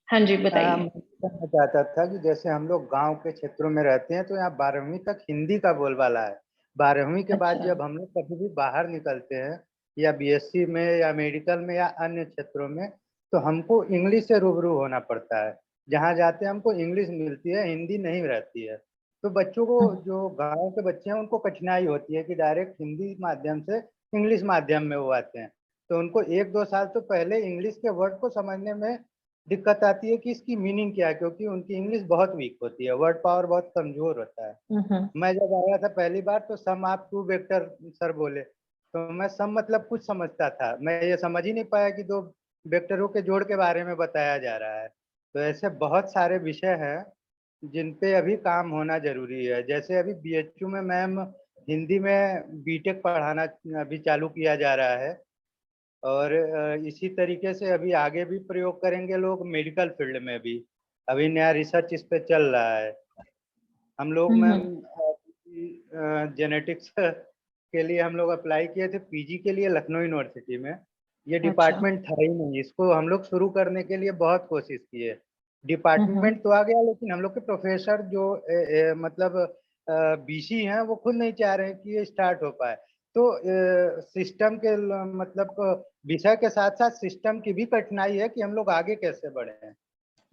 हाँ जी बताइए। मैं कहना चाहता था कि जैसे हम लोग गांव के क्षेत्रों में रहते हैं तो यहाँ 12वीं तक हिंदी का बोलबाला है। 12वीं के बाद अच्छा। जब हम लोग कभी भी बाहर निकलते हैं या बीएससी में या मेडिकल में या अन्य क्षेत्रों में, तो हमको इंग्लिश से रूबरू होना पड़ता है। जहाँ जाते हैं हमको इंग्लिश मिलती है, हिंदी नहीं रहती है। तो बच्चों को, जो गाँव के बच्चे हैं, उनको कठिनाई होती है कि डायरेक्ट हिंदी माध्यम से इंग्लिश माध्यम में वो आते हैं। तो उनको 1-2 साल तो पहले इंग्लिश के वर्ड को समझने में दिक्कत आती है कि इसकी मीनिंग क्या है, क्योंकि उनकी इंग्लिश बहुत वीक होती है, वर्ड पावर बहुत कमजोर होता है। मैं जब आया था पहली बार तो सम आप 2 वेक्टर सर बोले, तो मैं सम मतलब कुछ समझता था, मैं ये समझ ही नहीं पाया कि 2 वेक्टरों के जोड़ के बारे में बताया जा रहा है। तो ऐसे बहुत सारे विषय हैं जिन पे अभी काम होना जरूरी है। जैसे अभी बीएचयू में मैम हिंदी में बीटेक पढ़ाना अभी चालू किया जा रहा है, और इसी तरीके से अभी आगे भी प्रयोग करेंगे लोग मेडिकल फील्ड में भी। अभी नया रिसर्च इस पे चल रहा है। हम लोग मैम जेनेटिक्स के लिए हम लोग अप्लाई किए थे पीजी के लिए लखनऊ यूनिवर्सिटी में। ये डिपार्टमेंट था ही नहीं, इसको हम लोग शुरू करने के लिए बहुत कोशिश किए। डिपार्टमेंट तो आ गया, लेकिन हम लोग के प्रोफेसर जो मतलब बीसी हैं वो खुद नहीं चाह रहे हैं कि ये स्टार्ट हो पाए। तो सिस्टम के मतलब विषय के साथ साथ सिस्टम की भी कठिनाई है कि हम लोग आगे कैसे बढ़े हैं।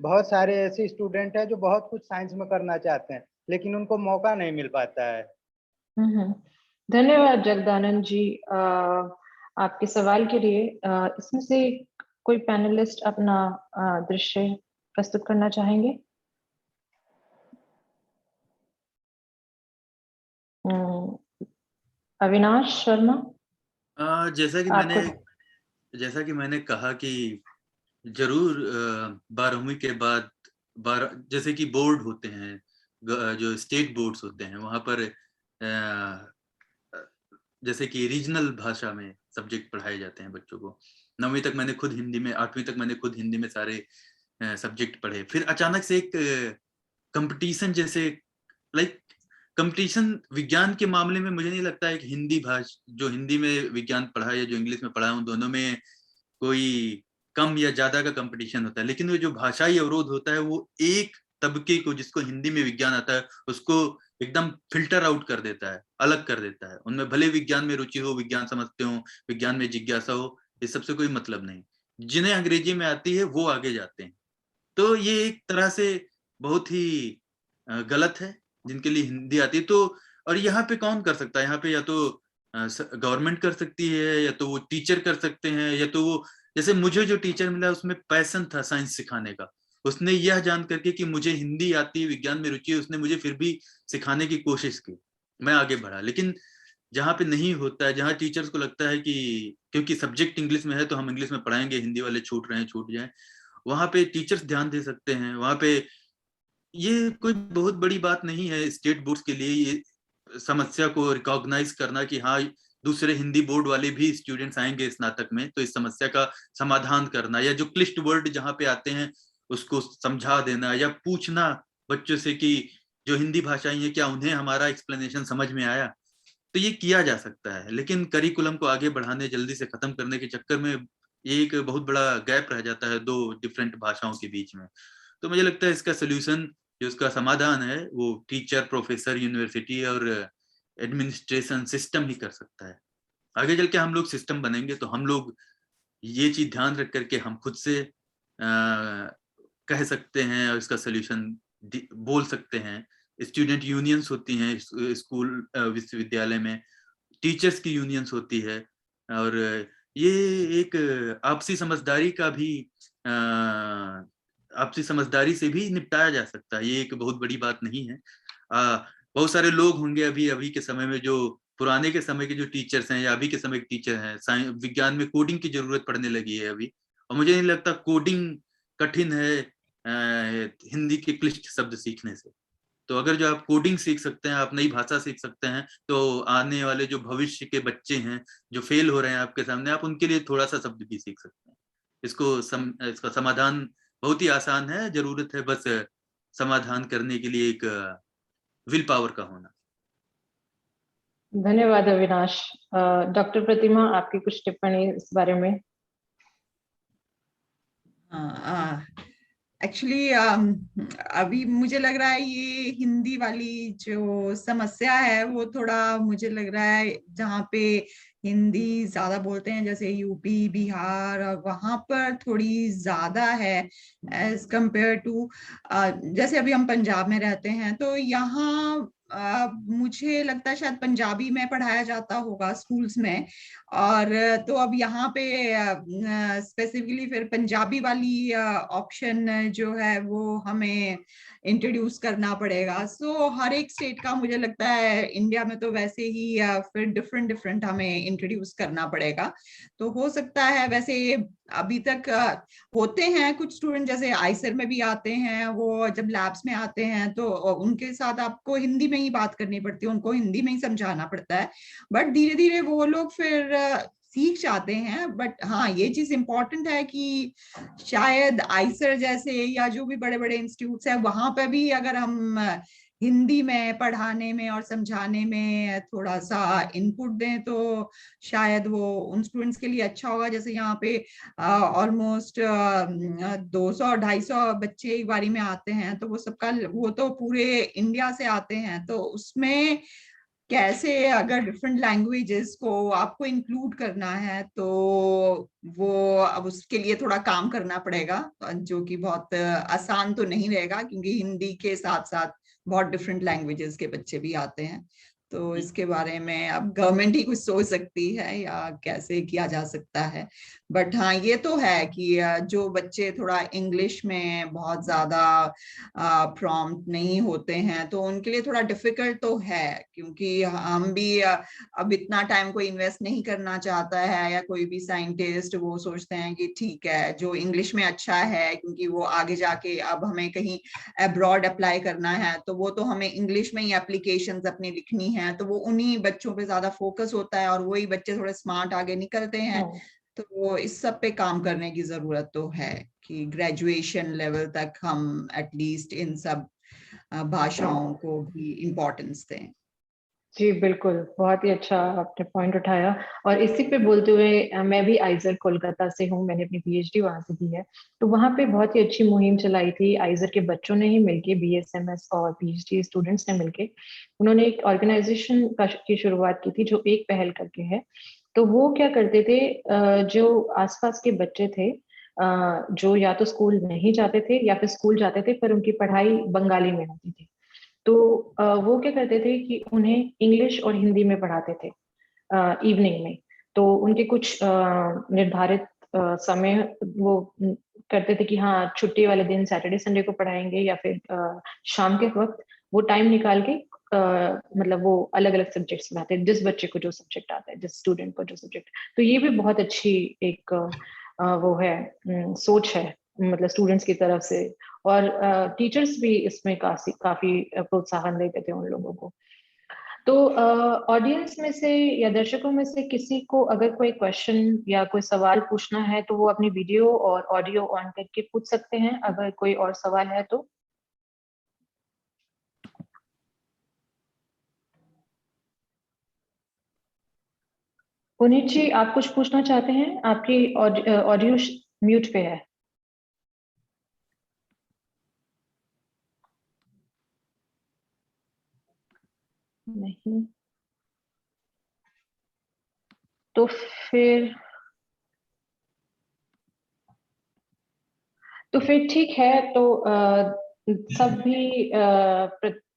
बहुत सारे ऐसे स्टूडेंट हैं जो बहुत कुछ साइंस में करना चाहते हैं, लेकिन उनको मौका नहीं मिल पाता है। धन्यवाद जगदानंद जी आपके सवाल के लिए। इसमें से कोई पैनलिस्ट अपना दृश्य प्रस्तुत करना चाहेंगे? अविनाश शर्मा। जैसा कि मैंने कहा कि जरूर 12वीं के बाद जैसे कि बोर्ड होते हैं, जो स्टेट बोर्ड्स होते हैं, वहां पर जैसे कि रीजनल भाषा में सब्जेक्ट पढ़ाए जाते हैं बच्चों को। 9वीं तक मैंने खुद हिंदी में, 8वीं तक मैंने खुद हिंदी में सारे सब्जेक्ट पढ़े। फिर अचानक से एक कंपटीशन जैसे कंपटीशन विज्ञान के मामले में मुझे नहीं लगता है कि जो हिंदी में विज्ञान पढ़ा या जो इंग्लिश में पढ़ा, उन दोनों में कोई कम या ज्यादा का कंपटीशन होता है। लेकिन वो जो भाषाई अवरोध होता है वो एक तबके को, जिसको हिंदी में विज्ञान आता है, उसको एकदम फिल्टर आउट कर देता है, अलग कर देता है। उनमें भले विज्ञान में रुचि हो, विज्ञान समझते हो, विज्ञान में जिज्ञासा हो, इस सबसे कोई मतलब नहीं। जिन्हें अंग्रेजी में आती है वो आगे जाते हैं। तो ये एक तरह से बहुत ही गलत है जिनके लिए हिंदी आती है। तो और यहाँ पे कौन कर सकता है? यहाँ पे या तो गवर्नमेंट कर सकती है, या तो वो टीचर कर सकते हैं, या तो वो, जैसे मुझे जो टीचर मिला उसमें पैशन था साइंस सिखाने का। उसने यह जान करके कि मुझे हिंदी आती है, विज्ञान में रुचि है, उसने मुझे फिर भी सिखाने की कोशिश की, मैं आगे बढ़ा। लेकिन जहाँ पे नहीं होता है, जहाँ टीचर्स को लगता है कि क्योंकि सब्जेक्ट इंग्लिश में है तो हम इंग्लिश में पढ़ाएंगे, हिंदी वाले छूट रहे हैं छूट जाए, वहां पे टीचर्स ध्यान दे सकते हैं। वहां पे ये कोई बहुत बड़ी बात नहीं है स्टेट बोर्ड्स के लिए ये समस्या को रिकॉग्नाइज करना कि हाँ, दूसरे हिंदी बोर्ड वाले भी स्टूडेंट्स आएंगे स्नातक में, तो इस समस्या का समाधान करना, या जो क्लिष्ट वर्ड जहाँ पे आते हैं उसको समझा देना, या पूछना बच्चों से कि जो हिंदी भाषाई है क्या उन्हें हमारा एक्सप्लेनेशन समझ में आया? तो ये किया जा सकता है, लेकिन करिकुलम को आगे बढ़ाने, जल्दी से खत्म करने के चक्कर में ये एक बहुत बड़ा गैप रह जाता है दो डिफरेंट भाषाओं के बीच में। तो मुझे लगता है इसका सोल्यूशन, जो इसका समाधान है, वो टीचर, प्रोफेसर, यूनिवर्सिटी और एडमिनिस्ट्रेशन सिस्टम ही कर सकता है। आगे चल के हम लोग सिस्टम बनेंगे तो हम लोग ये चीज ध्यान रख करके हम खुद से कह सकते हैं और इसका सोल्यूशन बोल सकते हैं। स्टूडेंट यूनियंस होती हैं स्कूल विश्वविद्यालय में, टीचर्स की यूनियंस होती है, और ये एक आपसी समझदारी का भी आपसी समझदारी से भी निपटाया जा सकता है। ये एक बहुत बड़ी बात नहीं है। बहुत सारे लोग होंगे अभी अभी के समय में, जो पुराने के समय के जो टीचर्स हैं या अभी के समय के टीचर हैं, विज्ञान में कोडिंग की जरूरत पड़ने लगी है अभी, और मुझे नहीं लगता कोडिंग कठिन है हिंदी के क्लिष्ट शब्द सीखने से। तो अगर जो आप कोडिंग सीख सकते हैं, आप नई भाषा सीख सकते हैं, तो आने वाले जो भविष्य के बच्चे हैं जो फेल हो रहे हैं आपके सामने, आप उनके लिए थोड़ा सा शब्द भी सीख सकते हैं। इसका समाधान बहुत ही आसान है, जरूरत है बस समाधान करने के लिए एक विल पावर का होना। धन्यवाद अविनाश। डॉक्टर प्रतिमा, आपकी कुछ टिप्पणी इस बारे में? एक्चुअली अभी मुझे लग रहा है ये हिंदी वाली जो समस्या है वो थोड़ा, मुझे लग रहा है जहाँ पे हिंदी ज्यादा बोलते हैं जैसे यूपी, बिहार, वहां पर थोड़ी ज्यादा है एज कंपेयर टू जैसे अभी हम पंजाब में रहते हैं, तो यहाँ मुझे लगता है शायद पंजाबी में पढ़ाया जाता होगा स्कूल्स में, और तो अब यहाँ पे स्पेसिफिकली फिर पंजाबी वाली ऑप्शन जो है वो हमें इंट्रोड्यूस करना पड़ेगा। सो हर एक स्टेट का मुझे लगता है, इंडिया में तो वैसे ही फिर डिफरेंट डिफरेंट हमें इंट्रोड्यूस करना पड़ेगा। तो हो सकता है वैसे अभी तक होते हैं कुछ स्टूडेंट जैसे आइसर में भी आते हैं, वो जब लैब्स में आते हैं तो उनके साथ आपको हिंदी में ही बात करनी पड़ती है, उनको हिंदी में ही समझाना पड़ता है, बट धीरे धीरे वो लोग फिर सीख जाते हैं। बट हाँ, ये चीज इंपॉर्टेंट है कि शायद आइसर जैसे या जो भी बड़े बड़े इंस्टीट्यूट्स हैं वहां पे भी अगर हम हिंदी में पढ़ाने में और समझाने में थोड़ा सा इनपुट दें तो शायद वो उन स्टूडेंट्स के लिए अच्छा होगा। जैसे यहाँ पे ऑलमोस्ट 200-250 बच्चे एक बारी में आते हैं, तो वो सबका, वो तो पूरे इंडिया से आते हैं, तो उसमें कैसे अगर डिफरेंट लैंग्वेजेस को आपको इंक्लूड करना है तो वो अब उसके लिए थोड़ा काम करना पड़ेगा, जो कि बहुत आसान तो नहीं रहेगा, क्योंकि हिंदी के साथ साथ बहुत डिफरेंट लैंग्वेजेस के बच्चे भी आते हैं। तो इसके बारे में अब गवर्नमेंट ही कुछ सोच सकती है या कैसे किया जा सकता है। बट हाँ, ये तो है कि जो बच्चे थोड़ा इंग्लिश में बहुत ज्यादा प्रॉम्प्ट नहीं होते हैं तो उनके लिए थोड़ा डिफिकल्ट तो है, क्योंकि हम भी अब इतना टाइम कोई इन्वेस्ट नहीं करना चाहता है, या कोई भी साइंटिस्ट वो सोचते हैं कि ठीक है जो इंग्लिश में अच्छा है, क्योंकि वो आगे जाके अब हमें कहीं अब्रॉड अप्लाई करना है तो वो तो हमें इंग्लिश में ही एप्लीकेशंस अपनी लिखनी है, तो वो उन्हीं बच्चों पे ज्यादा फोकस होता है और वही बच्चे थोड़े स्मार्ट आगे निकलते हैं। तो इस सब पे काम करने की जरूरत तो है कि ग्रेजुएशन लेवल तक हम एटलीस्ट इन सब भाषाओं को भी इम्पोर्टेंस दें। जी बिल्कुल, बहुत ही अच्छा आपने पॉइंट उठाया। और इसी पे बोलते हुए मैं भी आइजर कोलकाता से हूँ, मैंने अपनी पीएचडी वहां से की है। तो वहां पे बहुत ही अच्छी मुहिम चलाई थी, आइजर के बच्चों ने ही मिलके, बीएसएमएस और पीएचडी स्टूडेंट्स ने मिलके उन्होंने एक ऑर्गेनाइजेशन की शुरुआत की थी जो एक पहल करके है। तो वो क्या करते थे, जो आसपास के बच्चे थे जो या तो स्कूल नहीं जाते थे या फिर स्कूल जाते थे पर उनकी पढ़ाई बंगाली में होती थी, तो वो क्या करते थे कि उन्हें इंग्लिश और हिंदी में पढ़ाते थे इवनिंग में। तो उनके कुछ निर्धारित समय वो करते थे कि हाँ छुट्टी वाले दिन सैटरडे संडे को पढ़ाएंगे, या फिर शाम के वक्त वो टाइम निकाल के मतलब वो अलग अलग सब्जेक्ट्स पढ़ाते हैं, जिस बच्चे को जो सब्जेक्ट आता है, जिस स्टूडेंट को जो सब्जेक्ट। तो ये भी बहुत अच्छी एक वो है, सोच है मतलब स्टूडेंट्स की तरफ से। और टीचर्स भी इसमें काफी प्रोत्साहन देते थे उन लोगों को। तो ऑडियंस में से या दर्शकों में से किसी को अगर कोई क्वेश्चन या कोई सवाल पूछना है तो वो अपनी वीडियो और ऑडियो ऑन करके पूछ सकते हैं, अगर कोई और सवाल है तो। पुनीत जी, आप कुछ पूछना चाहते हैं? आपकी ऑडियो म्यूट पे है। नहीं, तो फिर ठीक है। तो सभी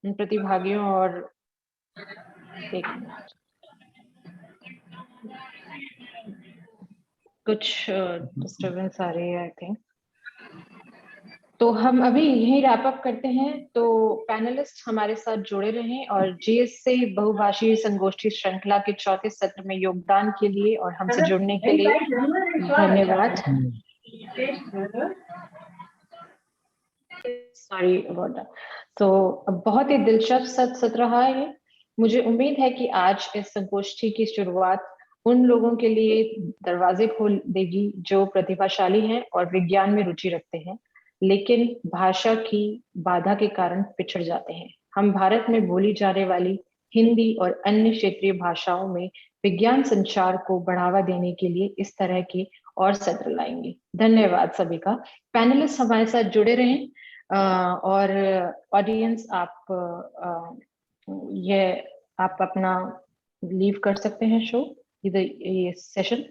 प्रतिभागियों और एक मिनट, कुछ डिस्टरबेंस आ रही है आई थिंक। तो हम अभी यही रैप अप करते हैं। तो पैनलिस्ट हमारे साथ जुड़े रहें और जीएससी बहुभाषी संगोष्ठी श्रृंखला के चौथे सत्र में योगदान के लिए और हमसे जुड़ने के लिए धन्यवाद। Sorry about that. तो बहुत ही दिलचस्प सत्र रहा है। मुझे उम्मीद है कि आज इस संगोष्ठी की शुरुआत उन लोगों के लिए दरवाजे खोल देगी जो प्रतिभाशाली हैं और विज्ञान में रुचि रखते हैं, लेकिन भाषा की बाधा के कारण पिछड़ जाते हैं। हम भारत में बोली जाने वाली हिंदी और अन्य क्षेत्रीय भाषाओं में विज्ञान संचार को बढ़ावा देने के लिए इस तरह के और सत्र लाएंगे। धन्यवाद सभी का। पैनलिस्ट हमारे साथ जुड़े रहें और ऑडियंस आप अपना लीव कर सकते हैं शो, ये सेशन।